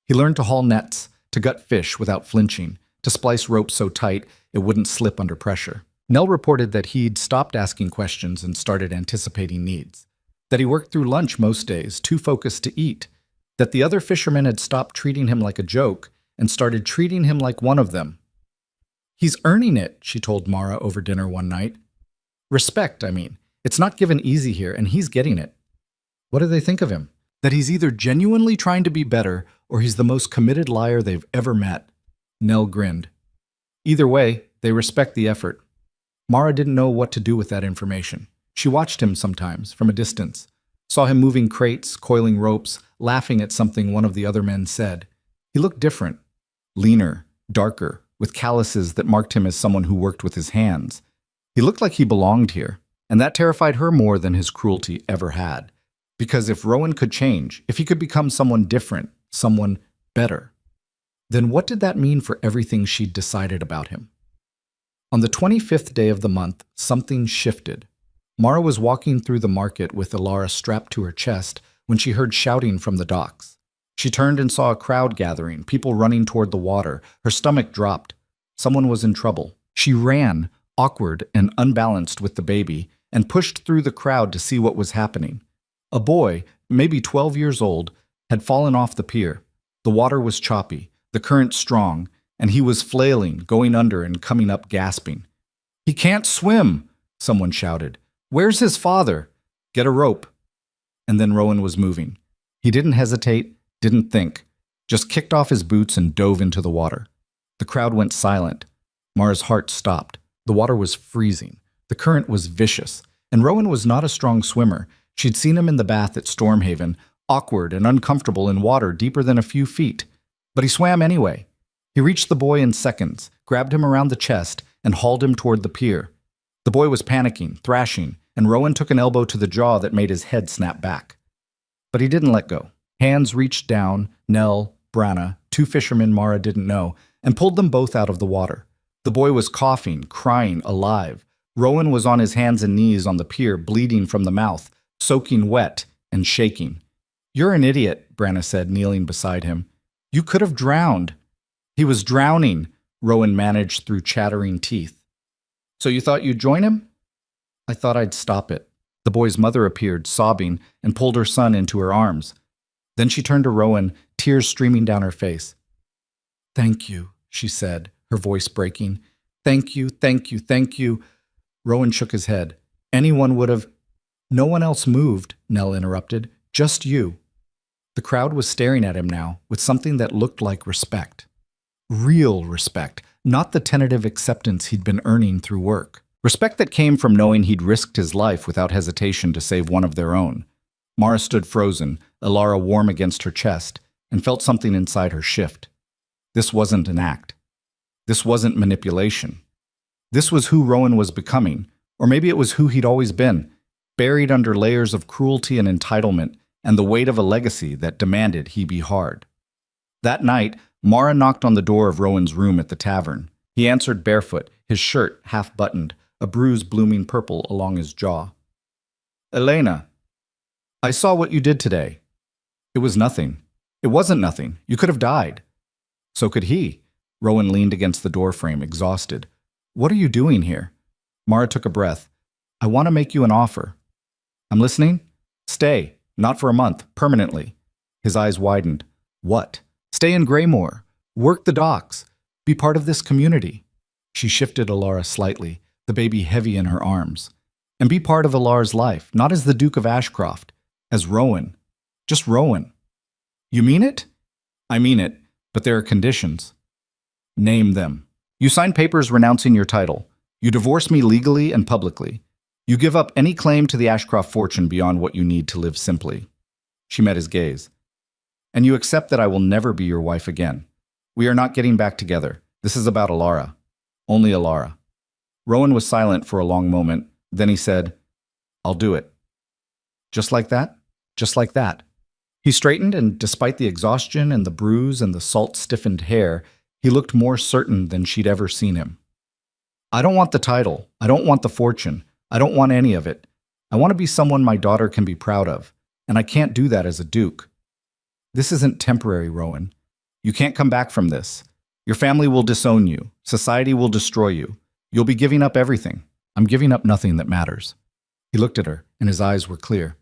He learned to haul nets, to gut fish without flinching, to splice ropes so tight it wouldn't slip under pressure. Nell reported that he'd stopped asking questions and started anticipating needs. That he worked through lunch most days, too focused to eat. That the other fishermen had stopped treating him like a joke and started treating him like one of them. "He's earning it," she told Mara over dinner one night. "Respect, I mean. It's not given easy here, and he's getting it." "What do they think of him?" "That he's either genuinely trying to be better or he's the most committed liar they've ever met." Nell grinned. "Either way, they respect the effort." Mara didn't know what to do with that information. She watched him sometimes, from a distance, saw him moving crates, coiling ropes, laughing at something one of the other men said. He looked different, leaner, darker, with calluses that marked him as someone who worked with his hands. He looked like he belonged here, and that terrified her more than his cruelty ever had. Because if Rowan could change, if he could become someone different, someone better, then what did that mean for everything she'd decided about him? On the 25th day of the month, something shifted. Mara was walking through the market with Ilara strapped to her chest when she heard shouting from the docks. She turned and saw a crowd gathering, people running toward the water. Her stomach dropped. Someone was in trouble. She ran, awkward and unbalanced with the baby, and pushed through the crowd to see what was happening. A boy, maybe 12 years old, had fallen off the pier. The water was choppy, the current strong, and he was flailing, going under and coming up gasping. "He can't swim," someone shouted. "Where's his father? Get a rope." And then Rowan was moving. He didn't hesitate, didn't think, just kicked off his boots and dove into the water. The crowd went silent. Mara's heart stopped. The water was freezing. The current was vicious. And Rowan was not a strong swimmer. She'd seen him in the bath at Stormhaven, awkward and uncomfortable in water deeper than a few feet. But he swam anyway. He reached the boy in seconds, grabbed him around the chest, and hauled him toward the pier. The boy was panicking, thrashing, and Rowan took an elbow to the jaw that made his head snap back. But he didn't let go. Hands reached down, Nell, Branna, 2 fishermen Mara didn't know, and pulled them both out of the water. The boy was coughing, crying, alive. Rowan was on his hands and knees on the pier, bleeding from the mouth, soaking wet and shaking. "You're an idiot," Branna said, kneeling beside him. "You could have drowned." "He was drowning," Rowan managed through chattering teeth. "So you thought you'd join him?" "I thought I'd stop it." The boy's mother appeared, sobbing, and pulled her son into her arms. Then she turned to Rowan, tears streaming down her face. "Thank you," she said, her voice breaking. "Thank you, thank you, thank you." Rowan shook his head. "Anyone would have—" "No one else moved," Nell interrupted. Just you. The crowd was staring at him now with something that looked like respect. Real respect, not the tentative acceptance he'd been earning through work. Respect that came from knowing he'd risked his life without hesitation to save one of their own. Mara stood frozen, Alara warm against her chest, and felt something inside her shift. This wasn't an act. This wasn't manipulation. This was who Rowan was becoming, or maybe it was who he'd always been, buried under layers of cruelty and entitlement and the weight of a legacy that demanded he be hard. That night, Mara knocked on the door of Rowan's room at the tavern. He answered barefoot, his shirt half-buttoned, a bruise blooming purple along his jaw. "Elena, I saw what you did today. It was nothing. It wasn't nothing. You could have died." So could he. Rowan leaned against the doorframe, exhausted. "What are you doing here?" Mara took a breath. "I want to make you an offer." "I'm listening." "Stay. Not for a month. Permanently." His eyes widened. "What?" "Stay in Greymore. Work the docks. Be part of this community." She shifted Alara slightly, the baby heavy in her arms. "And be part of Alara's life, not as the Duke of Ashcroft, as Rowan. Just Rowan." "You mean it?" "I mean it, but there are conditions." "Name them." "You sign papers renouncing your title. You divorce me legally and publicly. You give up any claim to the Ashcroft fortune beyond what you need to live simply." She met his gaze. "And you accept that I will never be your wife again. We are not getting back together. This is about Alara. Only Alara." Rowan was silent for a long moment. Then he said, "I'll do it." "Just like that?" "Just like that." He straightened, and despite the exhaustion and the bruise and the salt-stiffened hair, he looked more certain than she'd ever seen him. "I don't want the title. I don't want the fortune. I don't want any of it. I want to be someone my daughter can be proud of, and I can't do that as a duke. This isn't temporary, Rowan. You can't come back from this. Your family will disown you. Society will destroy you. You'll be giving up everything." "I'm giving up nothing that matters." He looked at her, and his eyes were clear.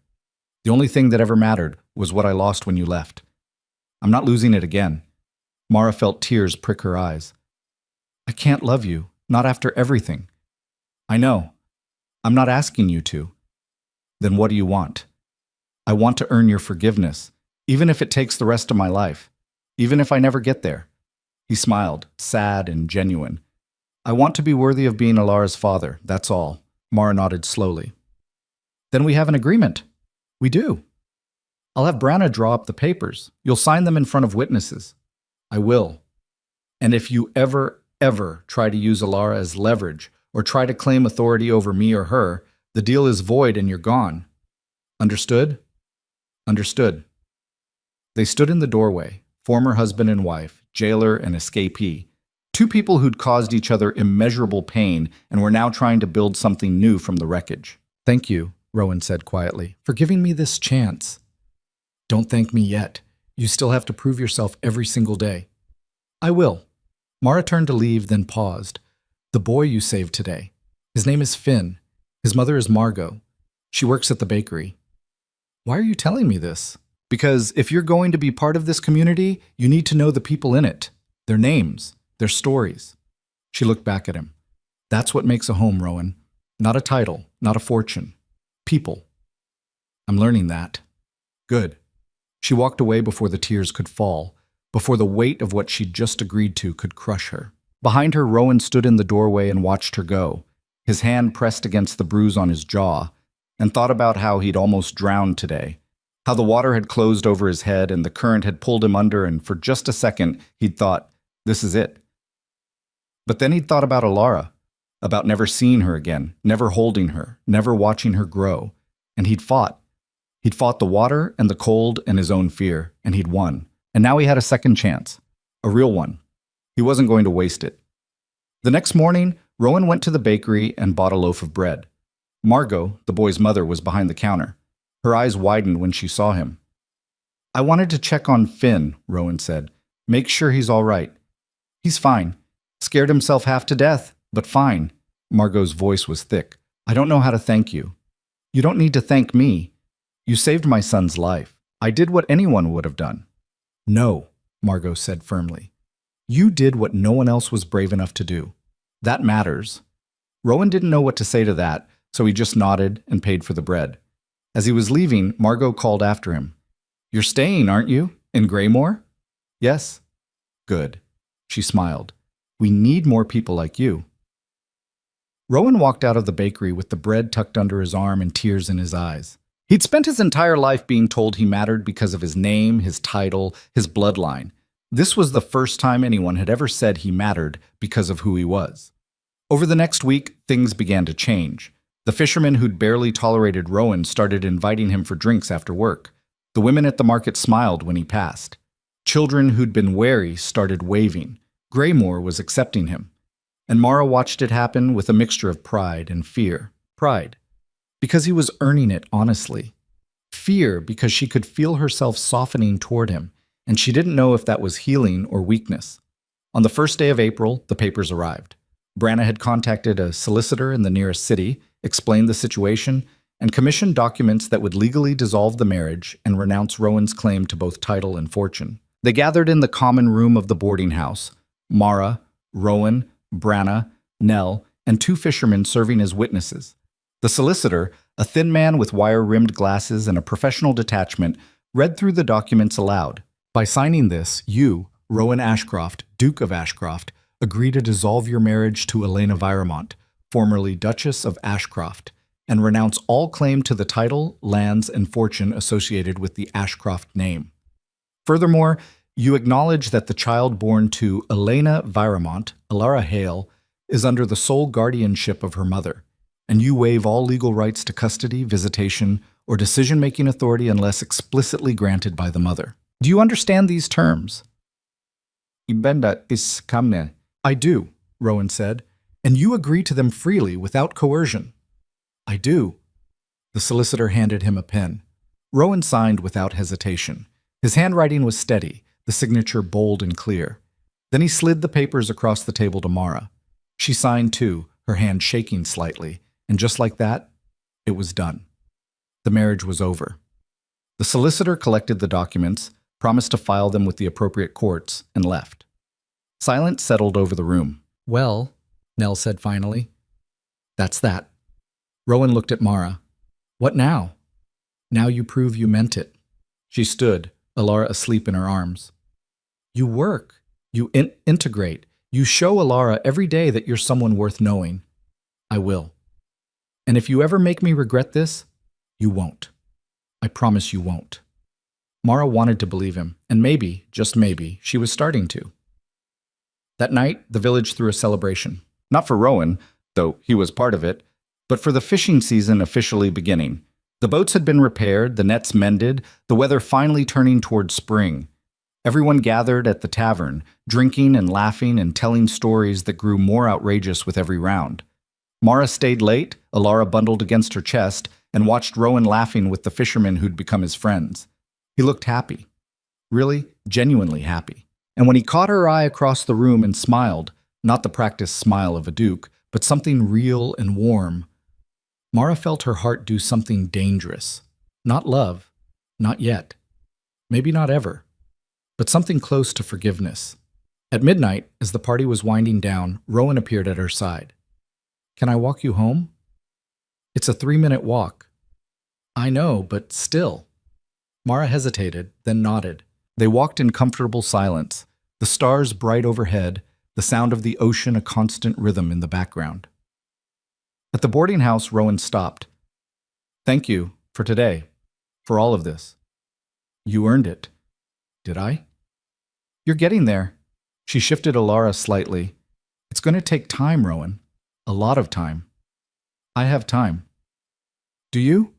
"The only thing that ever mattered was what I lost when you left. I'm not losing it again." Mara felt tears prick her eyes. "I can't love you, not after everything." "I know. I'm not asking you to." "Then what do you want?" "I want to earn your forgiveness, even if it takes the rest of my life, even if I never get there." He smiled, sad and genuine. "I want to be worthy of being Alara's father, that's all." Mara nodded slowly. "Then we have an agreement." "We do." "I'll have Branna draw up the papers. You'll sign them in front of witnesses." "I will. And if you ever try to use Alara as leverage or try to claim authority over me or her, the deal is void and you're gone. Understood?" "Understood." They stood in the doorway, former husband and wife, jailer and escapee, two people who'd caused each other immeasurable pain and were now trying to build something new from the wreckage. "Thank you," Rowan said quietly, "for giving me this chance." "Don't thank me yet. You still have to prove yourself every single day." "I will." Mara turned to leave, then paused. "The boy you saved today. His name is Finn. His mother is Margot. She works at the bakery." "Why are you telling me this?" "Because if you're going to be part of this community, you need to know the people in it. Their names, their stories." She looked back at him. "That's what makes a home, Rowan. Not a title, not a fortune. People." "I'm learning that." "Good." She walked away before the tears could fall, before the weight of what she'd just agreed to could crush her. Behind her, Rowan stood in the doorway and watched her go, his hand pressed against the bruise on his jaw, and thought about how he'd almost drowned today, how the water had closed over his head and the current had pulled him under, and for just a second he'd thought, this is it. But then he'd thought about Alara, about never seeing her again, never holding her, never watching her grow, and he'd fought. He'd fought the water and the cold and his own fear, and he'd won. And now he had a second chance, a real one. He wasn't going to waste it. The next morning, Rowan went to the bakery and bought a loaf of bread. Margot, the boy's mother, was behind the counter. Her eyes widened when she saw him. "I wanted to check on Finn," Rowan said. "Make sure he's all right." "He's fine. Scared himself half to death, but fine." Margot's voice was thick. "I don't know how to thank you." "You don't need to thank me. You saved my son's life. I did what anyone would have done." "No," Margot said firmly. "You did what no one else was brave enough to do. That matters." Rowan didn't know what to say to that, so he just nodded and paid for the bread. As he was leaving, Margot called after him. "You're staying, aren't you? In Graymore?" "Yes." "Good." She smiled. "We need more people like you." Rowan walked out of the bakery with the bread tucked under his arm and tears in his eyes. He'd spent his entire life being told he mattered because of his name, his title, his bloodline. This was the first time anyone had ever said he mattered because of who he was. Over the next week, things began to change. The fishermen who'd barely tolerated Rowan started inviting him for drinks after work. The women at the market smiled when he passed. Children who'd been wary started waving. Graymore was accepting him. And Mara watched it happen with a mixture of pride and fear. Pride, because he was earning it honestly. Fear, because she could feel herself softening toward him, and she didn't know if that was healing or weakness. On the first day of April, the papers arrived. Branna had contacted a solicitor in the nearest city, explained the situation, and commissioned documents that would legally dissolve the marriage and renounce Rowan's claim to both title and fortune. They gathered in the common room of the boarding house. Mara, Rowan, Branna, Nell, and two fishermen serving as witnesses. The solicitor, a thin man with wire-rimmed glasses and a professional detachment, read through the documents aloud. "By signing this, you, Rowan Ashcroft, Duke of Ashcroft, agree to dissolve your marriage to Elena Viremont, formerly Duchess of Ashcroft, and renounce all claim to the title, lands, and fortune associated with the Ashcroft name. Furthermore, you acknowledge that the child born to Elena Viremont, Alara Hale, is under the sole guardianship of her mother, and you waive all legal rights to custody, visitation, or decision-making authority unless explicitly granted by the mother. Do you understand these terms?" "Ibenda is kamne." "I do," Rowan said, "and you agree to them freely without coercion." "I do." The solicitor handed him a pen. Rowan signed without hesitation. His handwriting was steady, the signature bold and clear. Then he slid the papers across the table to Mara. She signed too, her hand shaking slightly, and just like that, it was done. The marriage was over. The solicitor collected the documents, promised to file them with the appropriate courts, and left. Silence settled over the room. "Well," Nell said finally, "that's that." Rowan looked at Mara. "What now?" "Now you prove you meant it." She stood, Alara asleep in her arms. "You work. You integrate. You show Alara every day that you're someone worth knowing." "I will. And if you ever make me regret this, you won't. I promise you won't." Mara wanted to believe him, and maybe, just maybe, she was starting to. That night, the village threw a celebration. Not for Rowan, though he was part of it, but for the fishing season officially beginning. The boats had been repaired, the nets mended, the weather finally turning toward spring. Everyone gathered at the tavern, drinking and laughing and telling stories that grew more outrageous with every round. Mara stayed late, Alara bundled against her chest, and watched Rowan laughing with the fishermen who'd become his friends. He looked happy. Really, genuinely happy. And when he caught her eye across the room and smiled, not the practiced smile of a duke, but something real and warm, Mara felt her heart do something dangerous. Not love, not yet, maybe not ever, but something close to forgiveness. At midnight, as the party was winding down, Rowan appeared at her side. "Can I walk you home?" "It's a 3-minute walk." "I know, but still." Mara hesitated, then nodded. They walked in comfortable silence, the stars bright overhead, the sound of the ocean a constant rhythm in the background. At the boarding house, Rowan stopped. "Thank you for today, for all of this." "You earned it." "Did I?" "You're getting there." She shifted Alara slightly. "It's going to take time, Rowan. A lot of time." "I have time." "Do you?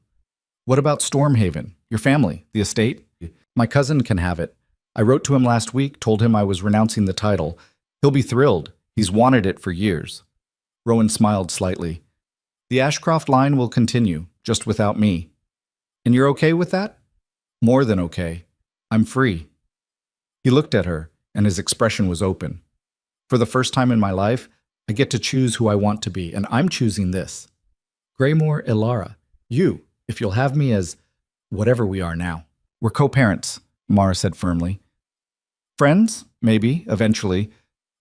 What about Stormhaven, your family, the estate?" "My cousin can have it. I wrote to him last week, told him I was renouncing the title. He'll be thrilled. He's wanted it for years." Rowan smiled slightly. "The Ashcroft line will continue, just without me." "And you're okay with that?" "More than okay. I'm free." He looked at her, and his expression was open. "For the first time in my life, I get to choose who I want to be, and I'm choosing this. Graymore Ilara, you, if you'll have me as whatever we are now." "We're co-parents," Mara said firmly. "Friends, maybe, eventually,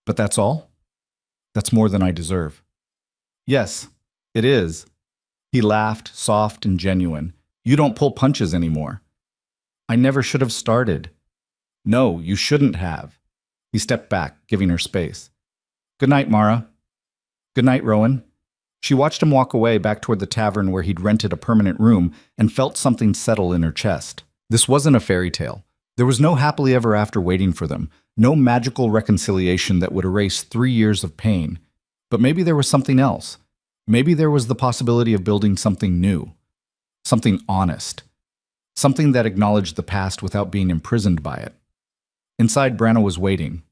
but that's all?" "That's more than I deserve." "Yes, it is." He laughed, soft and genuine. You don't pull punches anymore. I never should have started. No, you shouldn't have. He stepped back, giving her space. Good night, Mara. Good night, Rowan. She watched him walk away back toward the tavern where he'd rented a permanent room and felt something settle in her chest. This wasn't a fairy tale. There was no happily ever after waiting for them, no magical reconciliation that would erase 3 years of pain. But maybe there was something else. Maybe there was the possibility of building something new, something honest, something that acknowledged the past without being imprisoned by it. Inside, Branna was waiting.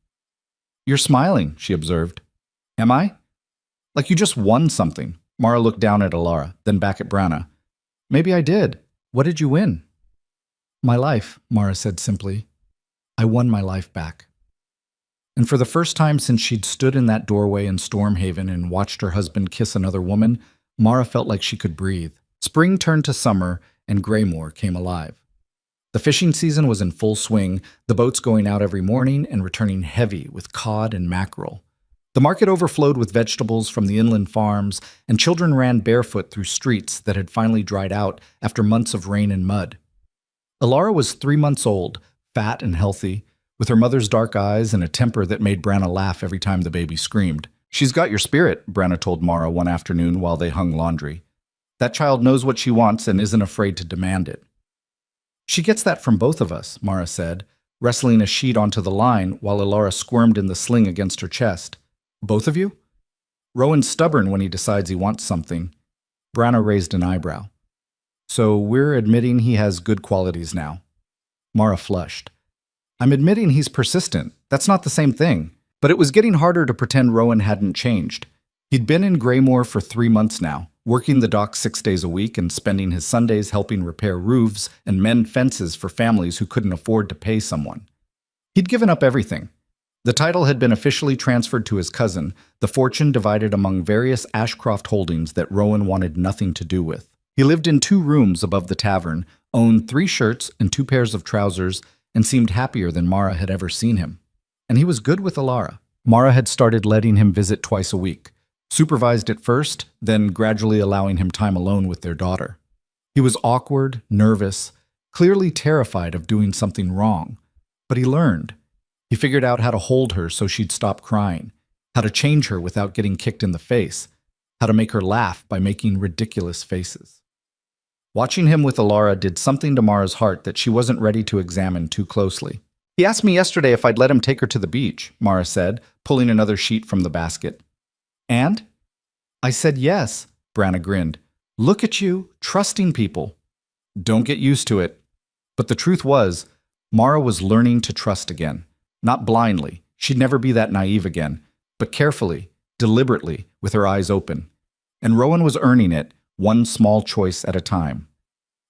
You're smiling, she observed. Am I? Like you just won something. Mara looked down at Alara, then back at Branna. Maybe I did. What did you win? My life, Mara said simply. I won my life back. And for the first time since she'd stood in that doorway in Stormhaven and watched her husband kiss another woman, Mara felt like she could breathe. Spring turned to summer, and Greymore came alive. The fishing season was in full swing, the boats going out every morning and returning heavy with cod and mackerel. The market overflowed with vegetables from the inland farms, and children ran barefoot through streets that had finally dried out after months of rain and mud. Alara was 3 months old, fat and healthy, with her mother's dark eyes and a temper that made Branna laugh every time the baby screamed. She's got your spirit, Branna told Mara one afternoon while they hung laundry. That child knows what she wants and isn't afraid to demand it. She gets that from both of us, Mara said, wrestling a sheet onto the line while Alara squirmed in the sling against her chest. Both of you? Rowan's stubborn when he decides he wants something. Branna raised an eyebrow. So we're admitting he has good qualities now. Mara flushed. I'm admitting he's persistent. That's not the same thing. But it was getting harder to pretend Rowan hadn't changed. He'd been in Greymore for 3 months now, working the dock 6 days a week and spending his Sundays helping repair roofs and mend fences for families who couldn't afford to pay someone. He'd given up everything. The title had been officially transferred to his cousin, the fortune divided among various Ashcroft holdings that Rowan wanted nothing to do with. He lived in 2 rooms above the tavern, owned 3 shirts and 2 pairs of trousers, and seemed happier than Mara had ever seen him. And he was good with Alara. Mara had started letting him visit twice a week, supervised at first, then gradually allowing him time alone with their daughter. He was awkward, nervous, clearly terrified of doing something wrong. But he learned. He figured out how to hold her so she'd stop crying, how to change her without getting kicked in the face, how to make her laugh by making ridiculous faces. Watching him with Alara did something to Mara's heart that she wasn't ready to examine too closely. He asked me yesterday if I'd let him take her to the beach, Mara said, pulling another sheet from the basket. And? I said yes, Branna grinned. Look at you, trusting people. Don't get used to it. But the truth was, Mara was learning to trust again. Not blindly, she'd never be that naive again, but carefully, deliberately, with her eyes open. And Rowan was earning it, one small choice at a time.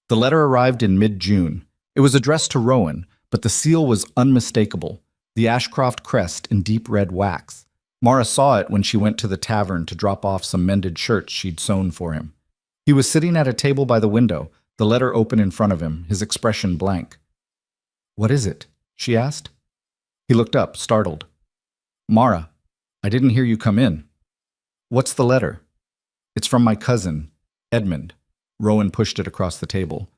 The letter arrived in mid-June. It was addressed to Rowan, but the seal was unmistakable, the Ashcroft crest in deep red wax. Mara saw it when she went to the tavern to drop off some mended shirts she'd sewn for him. He was sitting at a table by the window, the letter open in front of him, his expression blank. What is it? She asked. He looked up, startled. Mara, I didn't hear you come in. What's the letter? It's from my cousin, Edmund. Rowan pushed it across the table.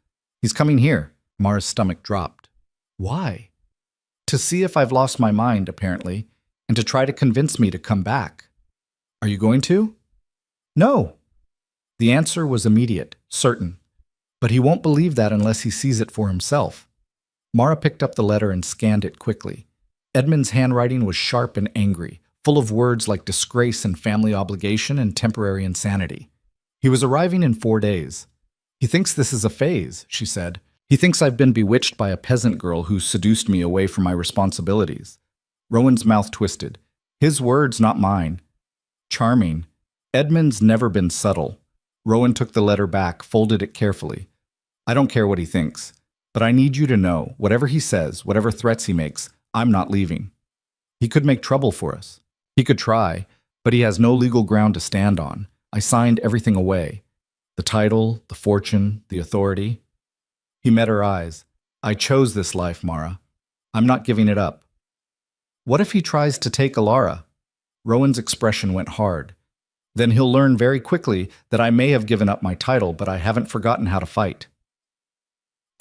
He's coming here. Mara's stomach dropped. Why? To see if I've lost my mind, apparently, and to try to convince me to come back. Are you going to? No. The answer was immediate, certain. But he won't believe that unless he sees it for himself. Mara picked up the letter and scanned it quickly. Edmund's handwriting was sharp and angry, full of words like disgrace and family obligation and temporary insanity. He was arriving in 4 days. He thinks this is a phase, she said. He thinks I've been bewitched by a peasant girl who seduced me away from my responsibilities. Rowan's mouth twisted. His words, not mine. Charming. Edmund's never been subtle. Rowan took the letter back, folded it carefully. I don't care what he thinks, but I need you to know, whatever he says, whatever threats he makes, I'm not leaving. He could make trouble for us. He could try, but he has no legal ground to stand on. I signed everything away. The title, the fortune, the authority. He met her eyes. I chose this life, Mara. I'm not giving it up. What if he tries to take Alara? Rowan's expression went hard. Then he'll learn very quickly that I may have given up my title, but I haven't forgotten how to fight.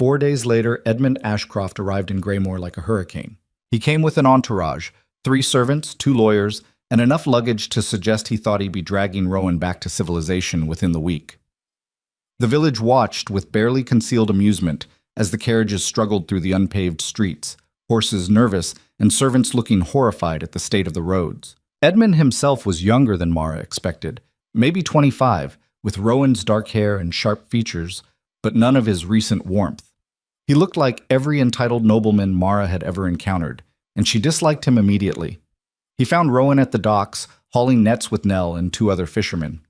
4 days later, Edmund Ashcroft arrived in Graymore like a hurricane. He came with an entourage, 3 servants, 2 lawyers, and enough luggage to suggest he thought he'd be dragging Rowan back to civilization within the week. The village watched with barely concealed amusement as the carriages struggled through the unpaved streets, horses nervous and servants looking horrified at the state of the roads. Edmund himself was younger than Mara expected, maybe 25, with Rowan's dark hair and sharp features, but none of his recent warmth. He looked like every entitled nobleman Mara had ever encountered, and she disliked him immediately. He found Rowan at the docks, hauling nets with Nell and 2 other fishermen.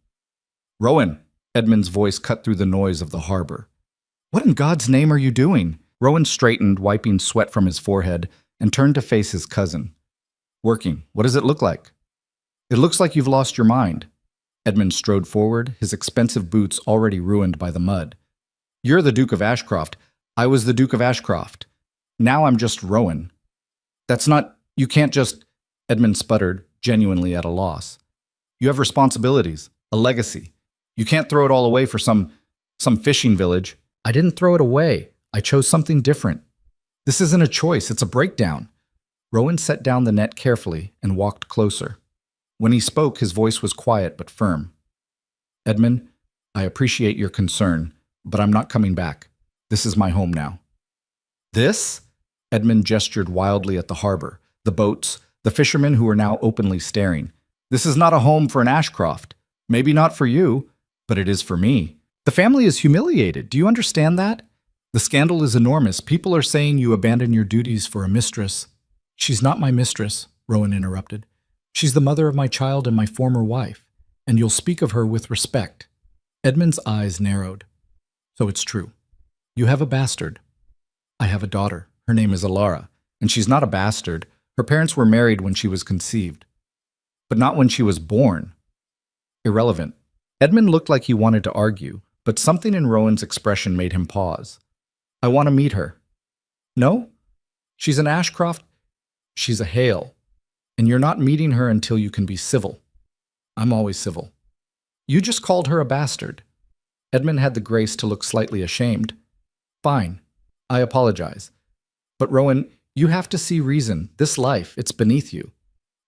"Rowan," Edmund's voice cut through the noise of the harbor. "What in God's name are you doing?" Rowan straightened, wiping sweat from his forehead, and turned to face his cousin. "Working. What does it look like?" "It looks like you've lost your mind." Edmund strode forward, his expensive boots already ruined by the mud. "You're the Duke of Ashcroft. I was the Duke of Ashcroft. Now I'm just Rowan." "That's not... You can't just..." Edmund sputtered, genuinely at a loss. "You have responsibilities, a legacy. You can't throw it all away for some fishing village." "I didn't throw it away. I chose something different. This isn't a choice, it's a breakdown." Rowan set down the net carefully and walked closer. When he spoke, his voice was quiet but firm. "Edmund, I appreciate your concern, but I'm not coming back. This is my home now." "This?" Edmund gestured wildly at the harbor, the boats, the fishermen who were now openly staring. "This is not a home for an Ashcroft. Maybe not for you, but it is for me. The family is humiliated. Do you understand that? The scandal is enormous. People are saying you abandon your duties for a mistress." "She's not my mistress," Rowan interrupted. "She's the mother of my child and my former wife, and you'll speak of her with respect." Edmund's eyes narrowed. "So it's true. You have a bastard." "I have a daughter. Her name is Alara, and she's not a bastard. Her parents were married when she was conceived. But not when she was born." "Irrelevant." Edmund looked like he wanted to argue, but something in Rowan's expression made him pause. "I want to meet her." "No? She's an Ashcroft. She's a Hale. And you're not meeting her until you can be civil." "I'm always civil." "You just called her a bastard." Edmund had the grace to look slightly ashamed. "Fine. I apologize. But Rowan, you have to see reason. This life, it's beneath you.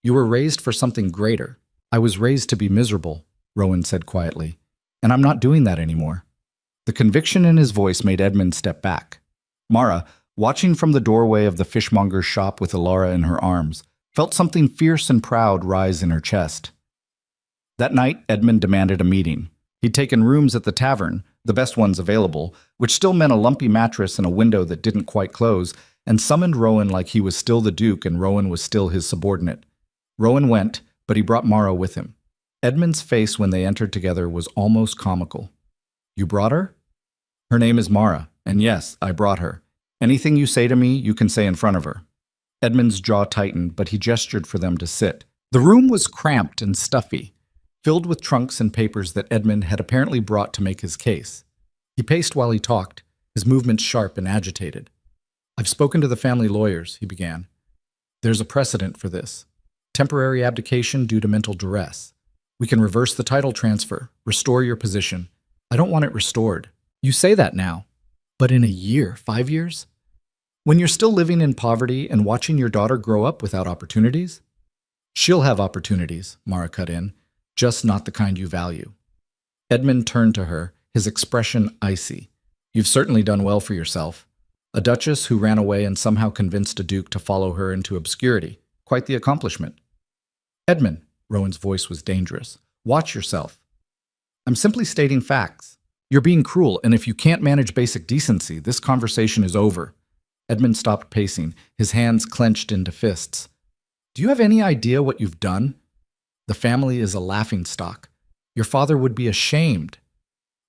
You were raised for something greater." "I was raised to be miserable," Rowan said quietly, "and I'm not doing that anymore." The conviction in his voice made Edmund step back. Mara, watching from the doorway of the fishmonger's shop with Alara in her arms, felt something fierce and proud rise in her chest. That night, Edmund demanded a meeting. He'd taken rooms at the tavern, the best ones available, which still meant a lumpy mattress and a window that didn't quite close, and summoned Rowan like he was still the Duke and Rowan was still his subordinate. Rowan went, but he brought Mara with him. Edmund's face when they entered together was almost comical. "You brought her?" "Her name is Mara, and yes, I brought her. Anything you say to me, you can say in front of her." Edmund's jaw tightened, but he gestured for them to sit. The room was cramped and stuffy, filled with trunks and papers that Edmund had apparently brought to make his case. He paced while he talked, his movements sharp and agitated. "I've spoken to the family lawyers," he began. "There's a precedent for this. Temporary abdication due to mental duress. We can reverse the title transfer, restore your position. I don't want it restored. You say that now. But in a year, 5 years? When you're still living in poverty and watching your daughter grow up without opportunities?" "She'll have opportunities," Mara cut in, "just not the kind you value." Edmund turned to her, his expression icy. "You've certainly done well for yourself. A duchess who ran away and somehow convinced a duke to follow her into obscurity. Quite the accomplishment." "Edmund," Rowan's voice was dangerous, "watch yourself. I'm simply stating facts. You're being cruel, and if you can't manage basic decency, this conversation is over." Edmund stopped pacing, his hands clenched into fists. "Do you have any idea what you've done? The family is a laughingstock. Your father would be ashamed.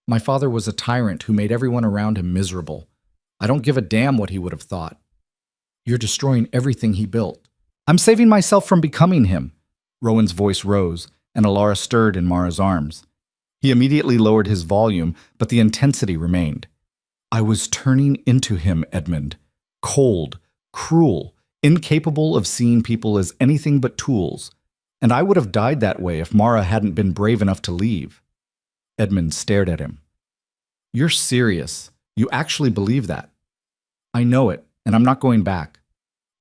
My father was a tyrant who made everyone around him miserable. I don't give a damn what he would have thought. You're destroying everything he built. I'm saving myself from becoming him." Rowan's voice rose, and Alara stirred in Mara's arms. He immediately lowered his volume, but the intensity remained. "I was turning into him, Edmund. Cold, cruel, incapable of seeing people as anything but tools. And I would have died that way if Mara hadn't been brave enough to leave." Edmund stared at him. "You're serious. You actually believe that?" I know it, and I'm not going back.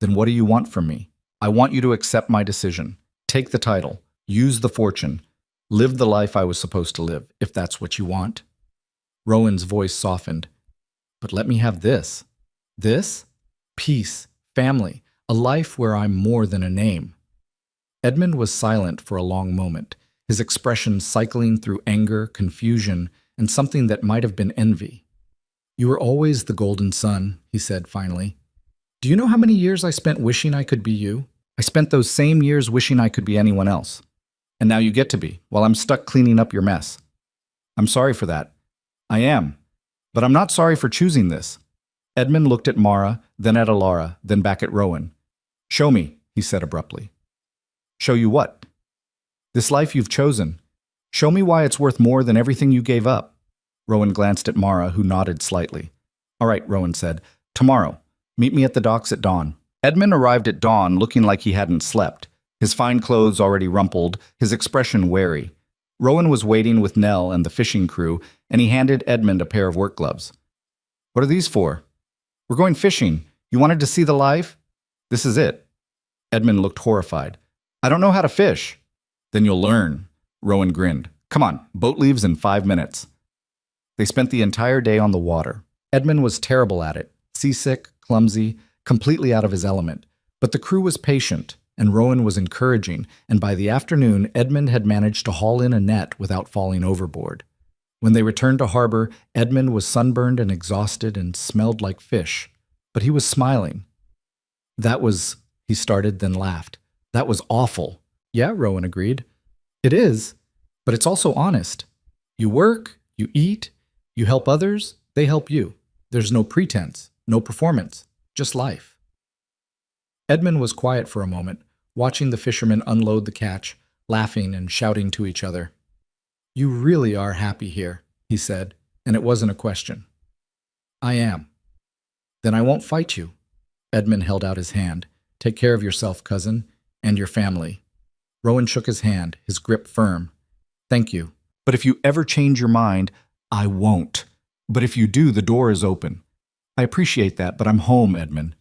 Then what do you want from me? I want you to accept my decision. Take the title. Use the fortune. Live the life I was supposed to live, if that's what you want. Rowan's voice softened. But let me have this. This? Peace, family, a life where I'm more than a name. Edmund was silent for a long moment, his expression cycling through anger, confusion, and something that might have been envy. You were always the golden son, he said finally. Do you know how many years I spent wishing I could be you? I spent those same years wishing I could be anyone else. And now you get to be, while I'm stuck cleaning up your mess. I'm sorry for that. I am. But I'm not sorry for choosing this. Edmund looked at Mara, then at Alara, then back at Rowan. Show me, he said abruptly. Show you what? This life you've chosen. Show me why it's worth more than everything you gave up. Rowan glanced at Mara, who nodded slightly. All right, Rowan said. Tomorrow. Meet me at the docks at dawn. Edmund arrived at dawn looking like he hadn't slept, his fine clothes already rumpled, his expression wary. Rowan was waiting with Nell and the fishing crew, and he handed Edmund a pair of work gloves. What are these for? We're going fishing. You wanted to see the life? This is it. Edmund looked horrified. I don't know how to fish. Then you'll learn. Rowan grinned. Come on, boat leaves in 5 minutes. They spent the entire day on the water. Edmund was terrible at it, seasick, clumsy, completely out of his element. But the crew was patient, and Rowan was encouraging, and by the afternoon, Edmund had managed to haul in a net without falling overboard. When they returned to harbor, Edmund was sunburned and exhausted and smelled like fish, but he was smiling. That was, he started, then laughed. That was awful. Yeah, Rowan agreed. It is, but it's also honest. You work, you eat, you help others, they help you. There's no pretense, no performance, just life. Edmund was quiet for a moment, watching the fishermen unload the catch, laughing and shouting to each other. You really are happy here, he said, and it wasn't a question. I am. Then I won't fight you. Edmund held out his hand. Take care of yourself, cousin, and your family. Rowan shook his hand, his grip firm. Thank you. But if you ever change your mind, I won't. But if you do, the door is open. I appreciate that, but I'm home, Edmund.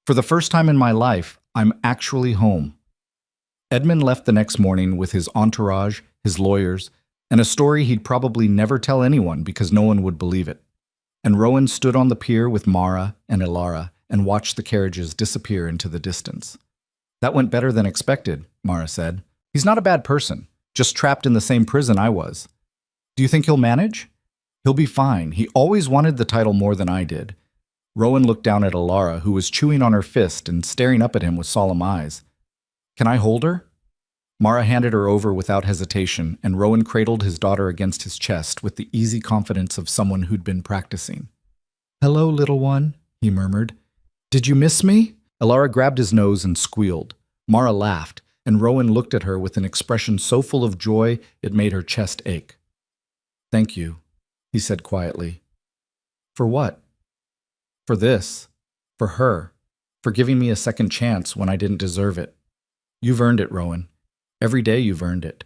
For the first time in my life, I'm actually home. Edmund left the next morning with his entourage, his lawyers, and a story he'd probably never tell anyone because no one would believe it. And Rowan stood on the pier with Mara and Alara and watched the carriages disappear into the distance. That went better than expected, Mara said. He's not a bad person, just trapped in the same prison I was. Do you think he'll manage? He'll be fine. He always wanted the title more than I did. Rowan looked down at Alara, who was chewing on her fist and staring up at him with solemn eyes. Can I hold her? Mara handed her over without hesitation, and Rowan cradled his daughter against his chest with the easy confidence of someone who'd been practicing. Hello, little one, he murmured. Did you miss me? Alara grabbed his nose and squealed. Mara laughed, and Rowan looked at her with an expression so full of joy it made her chest ache. Thank you, he said quietly. For what? For this. For her. For giving me a second chance when I didn't deserve it. You've earned it, Rowan. Every day you've earned it.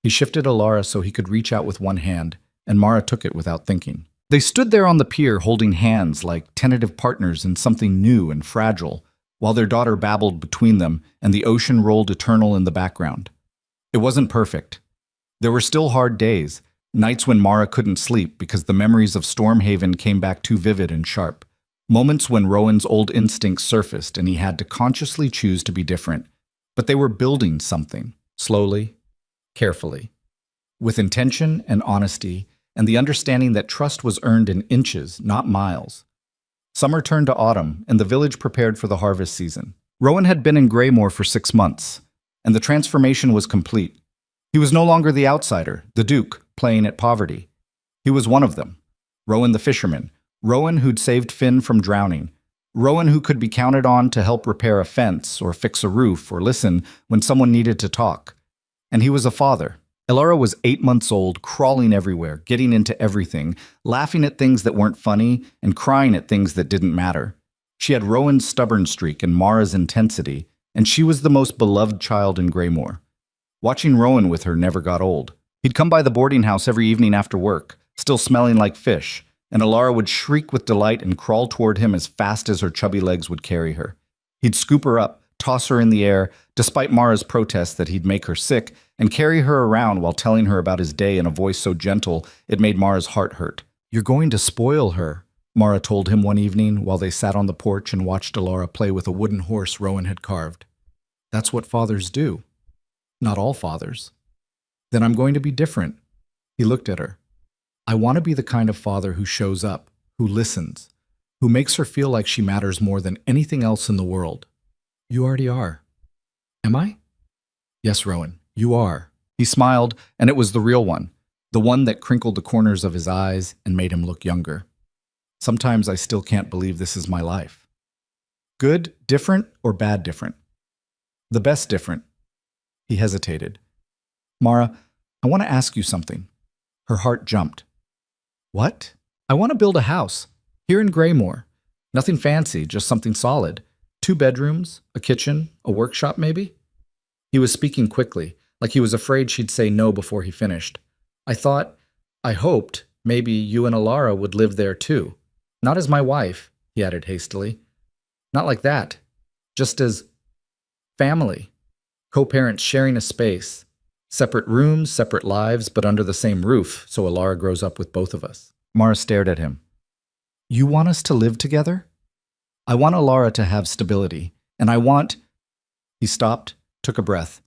He shifted Alara so he could reach out with one hand, and Mara took it without thinking. They stood there on the pier holding hands like tentative partners in something new and fragile, while their daughter babbled between them and the ocean rolled eternal in the background. It wasn't perfect. There were still hard days, nights when Mara couldn't sleep because the memories of Stormhaven came back too vivid and sharp, moments when Rowan's old instincts surfaced and he had to consciously choose to be different. But they were building something, slowly, carefully, with intention and honesty and the understanding that trust was earned in inches, not miles. Summer turned to autumn, and the village prepared for the harvest season. Rowan had been in Greymore for 6 months, and the transformation was complete. He was no longer the outsider, the Duke, playing at poverty. He was one of them. Rowan the fisherman, Rowan who'd saved Finn from drowning, Rowan who could be counted on to help repair a fence or fix a roof or listen when someone needed to talk. And he was a father. Alara was 8 months old, crawling everywhere, getting into everything, laughing at things that weren't funny and crying at things that didn't matter. She had Rowan's stubborn streak and Mara's intensity, and she was the most beloved child in Greymore. Watching Rowan with her never got old. He'd come by the boarding house every evening after work, still smelling like fish, and Alara would shriek with delight and crawl toward him as fast as her chubby legs would carry her. He'd scoop her up, toss her in the air, despite Mara's protests that he'd make her sick, and carry her around while telling her about his day in a voice so gentle it made Mara's heart hurt. "You're going to spoil her," Mara told him one evening while they sat on the porch and watched Alara play with a wooden horse Rowan had carved. "That's what fathers do." "Not all fathers." "Then I'm going to be different." He looked at her. "I want to be the kind of father who shows up, who listens, who makes her feel like she matters more than anything else in the world." "You already are." "Am I?" "Yes, Rowan, you are." He smiled, and it was the real one, the one that crinkled the corners of his eyes and made him look younger. "Sometimes I still can't believe this is my life." "Good, different, or bad different?" "The best different." He hesitated. "Mara, I want to ask you something." Her heart jumped. "What?" "I want to build a house, here in Graymore. Nothing fancy, just something solid. 2 bedrooms, a kitchen, a workshop maybe?" He was speaking quickly, like he was afraid she'd say no before he finished. I hoped, maybe you and Alara would live there too. Not as my wife," he added hastily. "Not like that. Just as family. Co-parents sharing a space. Separate rooms, separate lives, but under the same roof, so Alara grows up with both of us." Mara stared at him. "You want us to live together?" "I want Alara to have stability, and I want—" He stopped, took a breath.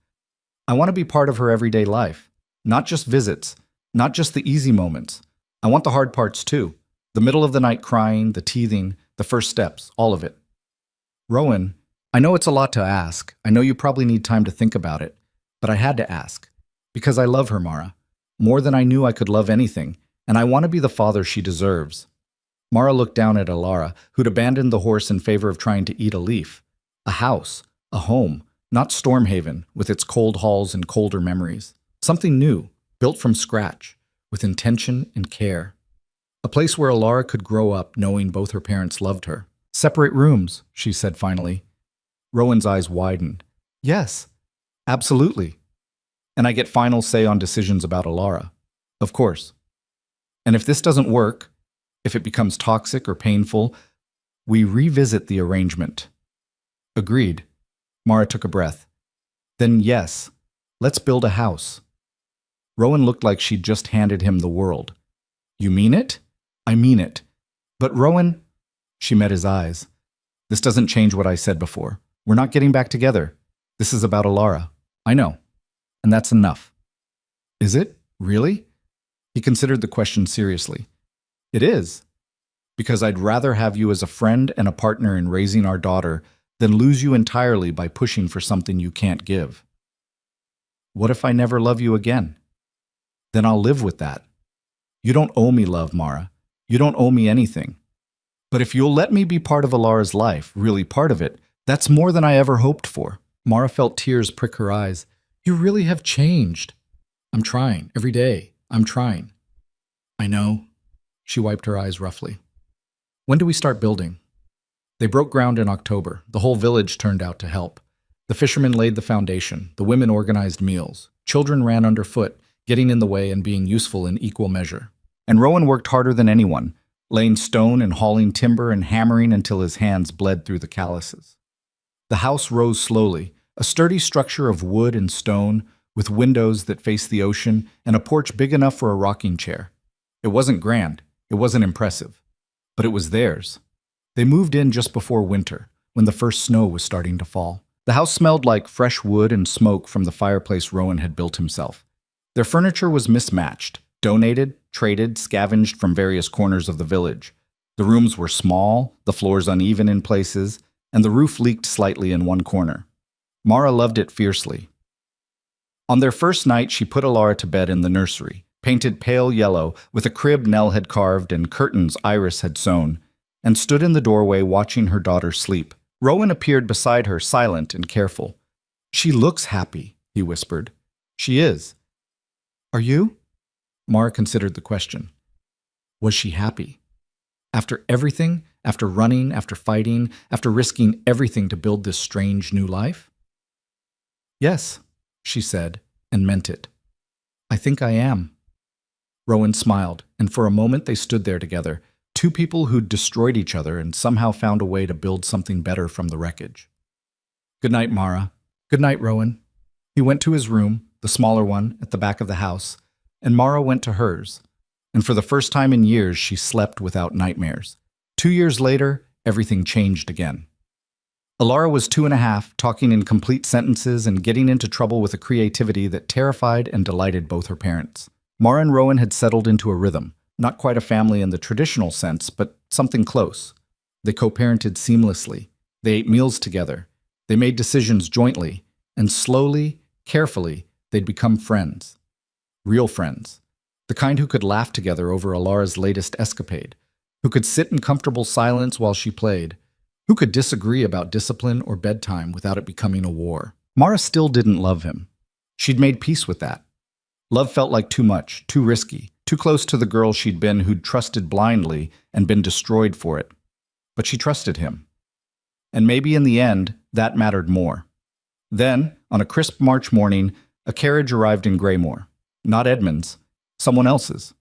"I want to be part of her everyday life. Not just visits, not just the easy moments. I want the hard parts too. The middle of the night crying, the teething, the first steps, all of it." "Rowan, I know it's a lot to ask. I know you probably need time to think about it. But I had to ask. Because I love her, Mara. More than I knew I could love anything. And I want to be the father she deserves." Mara looked down at Alara, who'd abandoned the horse in favor of trying to eat a leaf. A house, a home, not Stormhaven, with its cold halls and colder memories. Something new, built from scratch, with intention and care. A place where Alara could grow up knowing both her parents loved her. "Separate rooms," she said finally. Rowan's eyes widened. "Yes, absolutely. And I get final say on decisions about Alara. Of course. And if this doesn't work, if it becomes toxic or painful, we revisit the arrangement." "Agreed." Mara took a breath. "Then yes, let's build a house." Rowan looked like she'd just handed him the world. "You mean it?" "I mean it. But Rowan—" She met his eyes. "This doesn't change what I said before. We're not getting back together. This is about Alara. I know. And that's enough." "Is it? Really?" He considered the question seriously. "It is. Because I'd rather have you as a friend and a partner in raising our daughter than lose you entirely by pushing for something you can't give." "What if I never love you again?" "Then I'll live with that. You don't owe me love, Mara. You don't owe me anything. But if you'll let me be part of Alara's life, really part of it, that's more than I ever hoped for." Mara felt tears prick her eyes. "You really have changed." "I'm trying, every day. I'm trying." "I know." She wiped her eyes roughly. "When do we start building?" They broke ground in October. The whole village turned out to help. The fishermen laid the foundation. The women organized meals. Children ran underfoot, getting in the way and being useful in equal measure. And Rowan worked harder than anyone, laying stone and hauling timber and hammering until his hands bled through the calluses. The house rose slowly, a sturdy structure of wood and stone, with windows that faced the ocean and a porch big enough for a rocking chair. It wasn't grand, it wasn't impressive, but it was theirs. They moved in just before winter, when the first snow was starting to fall. The house smelled like fresh wood and smoke from the fireplace Rowan had built himself. Their furniture was mismatched, donated, traded, scavenged from various corners of the village. The rooms were small, the floors uneven in places, and the roof leaked slightly in one corner. Mara loved it fiercely. On their first night, she put Alara to bed in the nursery, painted pale yellow, with a crib Nell had carved and curtains Iris had sewn, and stood in the doorway watching her daughter sleep. Rowan appeared beside her, silent and careful. "She looks happy," he whispered. "She is." "Are you?" Mara considered the question. Was she happy? After everything, after running, after fighting, after risking everything to build this strange new life? "Yes," she said, and meant it. "I think I am." Rowan smiled, and for a moment they stood there together, Two people who'd destroyed each other and somehow found a way to build something better from the wreckage. Good night, Mara. Good night, Rowan. He went to his room, the smaller one, at the back of the house, and Mara went to hers. And for the first time in years, she slept without nightmares. 2 years later, everything changed again. Alara was 2.5, talking in complete sentences and getting into trouble with a creativity that terrified and delighted both her parents. Mara and Rowan had settled into a rhythm, not quite a family in the traditional sense, but something close. They co-parented seamlessly. They ate meals together. They made decisions jointly, and slowly, carefully, they'd become friends. Real friends. The kind who could laugh together over Alara's latest escapade, who could sit in comfortable silence while she played, who could disagree about discipline or bedtime without it becoming a war. Mara still didn't love him. She'd made peace with that. Love felt like too much, too risky, too close to the girl she'd been who'd trusted blindly and been destroyed for it. But she trusted him. And maybe in the end, that mattered more. Then, on a crisp March morning, a carriage arrived in Greymore. Not Edmund's, someone else's.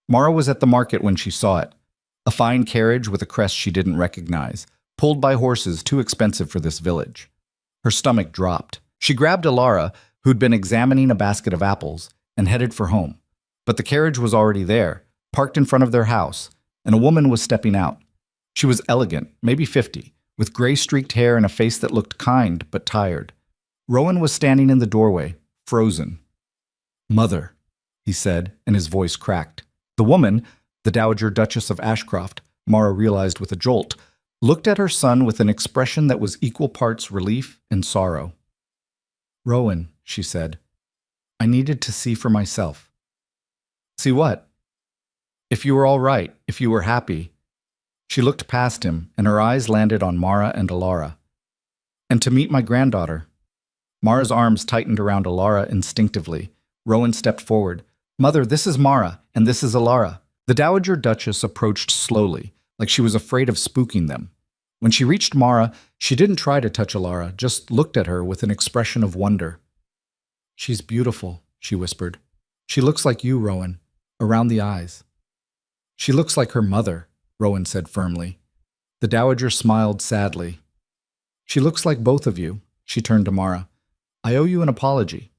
Mara was at the market when she saw it. A fine carriage with a crest she didn't recognize, pulled by horses too expensive for this village. Her stomach dropped. She grabbed Alara, who'd been examining a basket of apples, and headed for home. But the carriage was already there, parked in front of their house, and a woman was stepping out. She was elegant, maybe 50, with gray-streaked hair and a face that looked kind but tired. Rowan was standing in the doorway, frozen. "Mother," he said, and his voice cracked. The woman, the Dowager Duchess of Ashcroft, Mara realized with a jolt, looked at her son with an expression that was equal parts relief and sorrow. "Rowan," she said, "I needed to see for myself." "See what?" "If you were all right, if you were happy." She looked past him, and her eyes landed on Mara and Alara. "And to meet my granddaughter." Mara's arms tightened around Alara instinctively. Rowan stepped forward. "Mother, this is Mara, and this is Alara." The Dowager Duchess approached slowly, like she was afraid of spooking them. When she reached Mara, she didn't try to touch Alara, just looked at her with an expression of wonder. "She's beautiful," she whispered. "She looks like you, Rowan, around the eyes." "She looks like her mother," Rowan said firmly. The Dowager smiled sadly. "She looks like both of you," she turned to Mara. "I owe you an apology."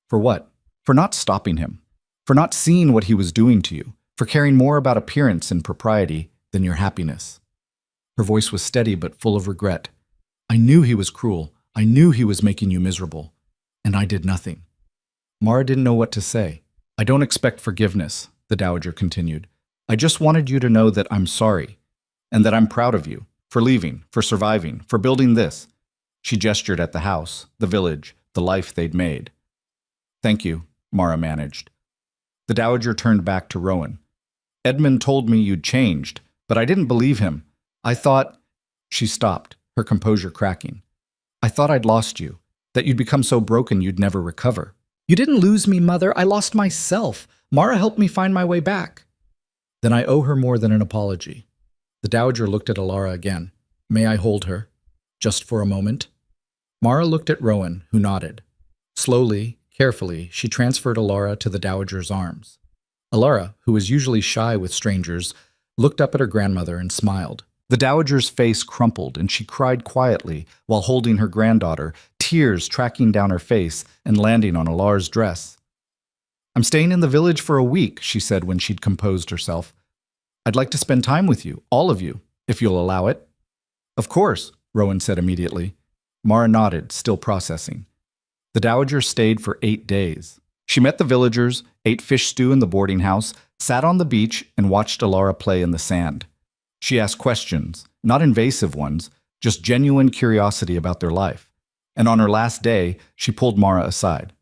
"For what?" "For not stopping him. For not seeing what he was doing to you. For caring more about appearance and propriety than your happiness." Her voice was steady but full of regret. "I knew he was cruel. I knew he was making you miserable. And I did nothing." Mara didn't know what to say. "I don't expect forgiveness," the Dowager continued. "I just wanted you to know that I'm sorry, and that I'm proud of you, for leaving, for surviving, for building this." She gestured at the house, the village, the life they'd made. "Thank you," Mara managed. The Dowager turned back to Rowan. "Edmund told me you'd changed, but I didn't believe him. I thought—" She stopped, her composure cracking. "I thought I'd lost you, that you'd become so broken you'd never recover." "You didn't lose me, Mother. I lost myself. Mara helped me find my way back." "Then I owe her more than an apology." The Dowager looked at Alara again. "May I hold her? Just for a moment?" Mara looked at Rowan, who nodded. Slowly, carefully, she transferred Alara to the Dowager's arms. Alara, who was usually shy with strangers, looked up at her grandmother and smiled. The Dowager's face crumpled, and she cried quietly while holding her granddaughter, tears tracking down her face and landing on Alara's dress. "I'm staying in the village for a week," she said when she'd composed herself. "I'd like to spend time with you, all of you, if you'll allow it." "Of course," Rowan said immediately. Mara nodded, still processing. The Dowager stayed for 8 days. She met the villagers, ate fish stew in the boarding house, sat on the beach, and watched Alara play in the sand. She asked questions, not invasive ones, just genuine curiosity about their life. And on her last day, she pulled Mara aside.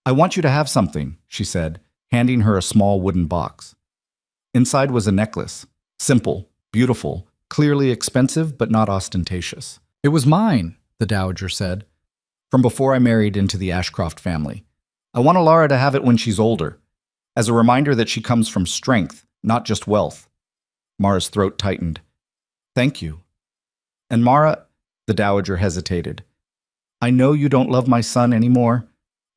"I want you to have something," she said, handing her a small wooden box. Inside was a necklace. Simple, beautiful, clearly expensive, but not ostentatious. "It was mine," the Dowager said, "from before I married into the Ashcroft family. I want Alara to have it when she's older, as a reminder that she comes from strength, not just wealth." Mara's throat tightened. "Thank you." "And Mara," the Dowager hesitated, "I know you don't love my son anymore.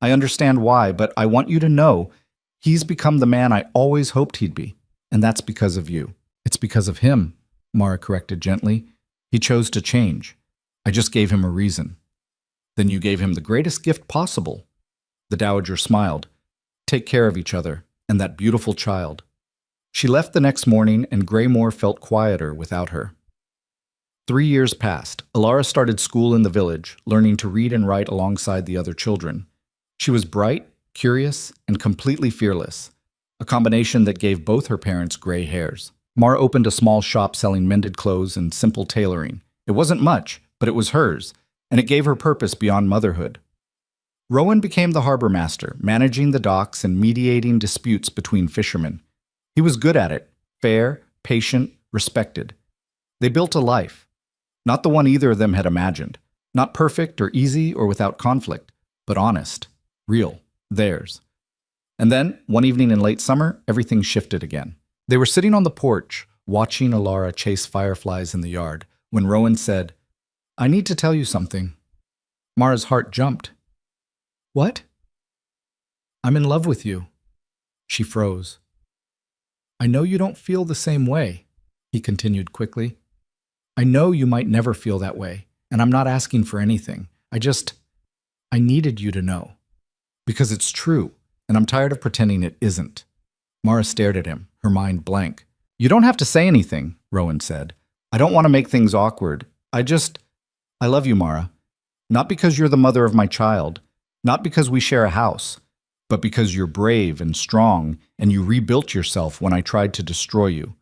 I understand why, but I want you to know he's become the man I always hoped he'd be, and that's because of you. It's because of him, Mara corrected gently. He chose to change. I just gave him a reason. Then you gave him the greatest gift possible. The dowager smiled. Take care of each other, and that beautiful child. She left the next morning, and Graymore felt quieter without her. 3 years passed. Alara started school in the village, learning to read and write alongside the other children. She was bright, curious, and completely fearless, a combination that gave both her parents gray hairs. Mara opened a small shop selling mended clothes and simple tailoring. It wasn't much, but it was hers, and it gave her purpose beyond motherhood. Rowan became the harbor master, managing the docks and mediating disputes between fishermen. He was good at it, fair, patient, respected. They built a life. Not the one either of them had imagined. Not perfect or easy or without conflict, but honest, real, theirs. And then, one evening in late summer, everything shifted again. They were sitting on the porch, watching Alara chase fireflies in the yard, when Rowan said, I need to tell you something. Mara's heart jumped. What? I'm in love with you. She froze. I know you don't feel the same way, he continued quickly. I know you might never feel that way, and I'm not asking for anything. I needed you to know. Because it's true, and I'm tired of pretending it isn't. Mara stared at him, her mind blank. You don't have to say anything, Rowan said. I don't want to make things awkward. I love you, Mara. Not because you're the mother of my child, not because we share a house, but because you're brave and strong and you rebuilt yourself when I tried to destroy you.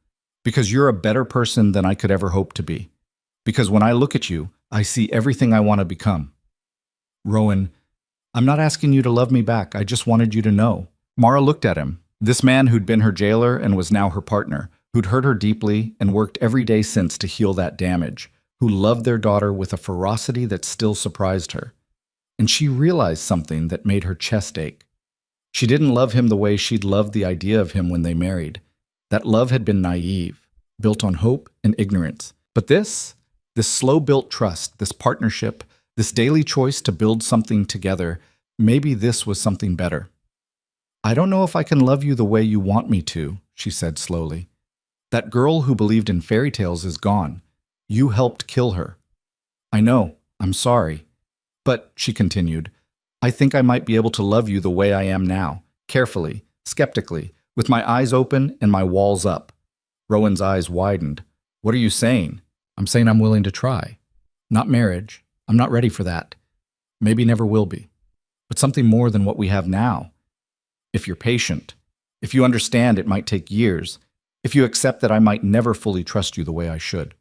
Because you're a better person than I could ever hope to be. Because when I look at you, I see everything I want to become. Rowan, I'm not asking you to love me back. I just wanted you to know. Mara looked at him. This man who'd been her jailer and was now her partner, who'd hurt her deeply and worked every day since to heal that damage, who loved their daughter with a ferocity that still surprised her. And she realized something that made her chest ache. She didn't love him the way she'd loved the idea of him when they married. That love had been naive, built on hope and ignorance. But this slow-built trust, this partnership, this daily choice to build something together, maybe this was something better. I don't know if I can love you the way you want me to, she said slowly. That girl who believed in fairy tales is gone. You helped kill her. I know, I'm sorry. But, she continued, I think I might be able to love you the way I am now, carefully, skeptically, with my eyes open and my walls up. Rowan's eyes widened. What are you saying? I'm saying I'm willing to try. Not marriage. I'm not ready for that. Maybe never will be. But something more than what we have now. If you're patient, if you understand it might take years, if you accept that I might never fully trust you the way I should.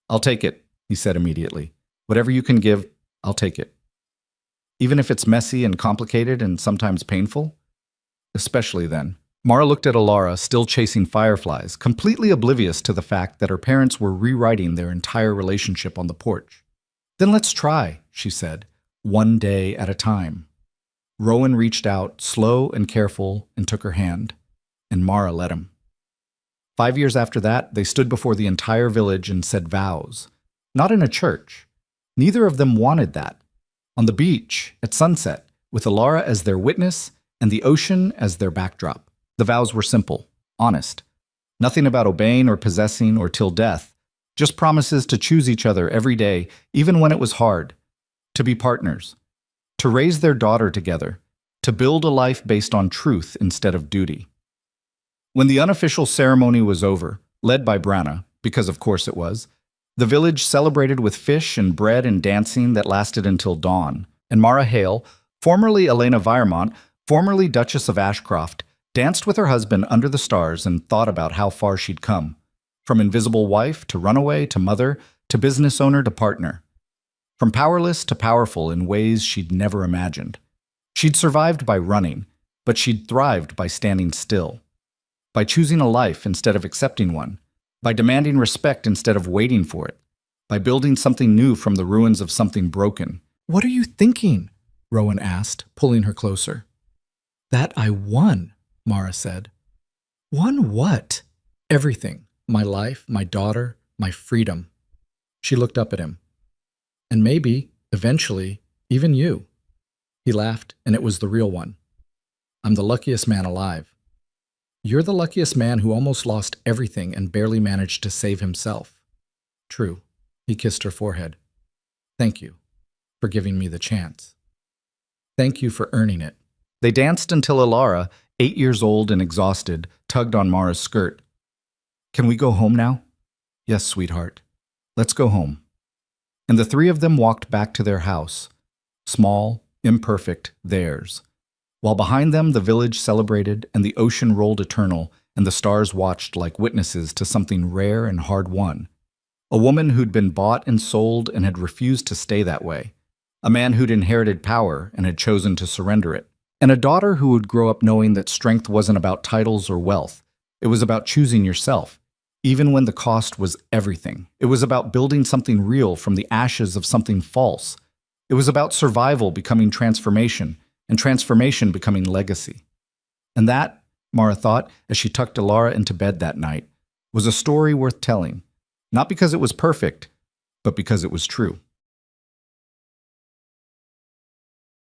I'll take it, he said immediately. Whatever you can give, I'll take it. Even if it's messy and complicated and sometimes painful? Especially then. Mara looked at Alara, still chasing fireflies, completely oblivious to the fact that her parents were rewriting their entire relationship on the porch. Then let's try, she said, one day at a time. Rowan reached out, slow and careful, and took her hand, and Mara let him. 5 years after that, they stood before the entire village and said vows. Not in a church. Neither of them wanted that. On the beach, at sunset, with Alara as their witness and the ocean as their backdrop. The vows were simple, honest. Nothing about obeying or possessing or till death. Just promises to choose each other every day, even when it was hard. To be partners. To raise their daughter together. To build a life based on truth instead of duty. When the unofficial ceremony was over, led by Branna, because of course it was, the village celebrated with fish and bread and dancing that lasted until dawn, and Mara Hale, formerly Elena Weiermont, formerly Duchess of Ashcroft, danced with her husband under the stars and thought about how far she'd come. From invisible wife to runaway to mother to business owner to partner. From powerless to powerful in ways she'd never imagined. She'd survived by running, but she'd thrived by standing still. By choosing a life instead of accepting one. By demanding respect instead of waiting for it. By building something new from the ruins of something broken. What are you thinking? Rowan asked, pulling her closer. That I won, Mara said. Won what? Everything. My life, my daughter, my freedom. She looked up at him. And maybe, eventually, even you. He laughed, and it was the real one. I'm the luckiest man alive. You're the luckiest man who almost lost everything and barely managed to save himself. True. He kissed her forehead. Thank you for giving me the chance. Thank you for earning it. They danced until Alara, 8 years old and exhausted, tugged on Mara's skirt. Can we go home now? Yes, sweetheart. Let's go home. And the three of them walked back to their house. Small, imperfect, theirs. While behind them the village celebrated and the ocean rolled eternal and the stars watched like witnesses to something rare and hard-won. A woman who'd been bought and sold and had refused to stay that way. A man who'd inherited power and had chosen to surrender it. And a daughter who would grow up knowing that strength wasn't about titles or wealth. It was about choosing yourself, even when the cost was everything. It was about building something real from the ashes of something false. It was about survival becoming transformation, and transformation becoming legacy. And that, Mara thought, as she tucked Alara into bed that night, was a story worth telling. Not because it was perfect, but because it was true.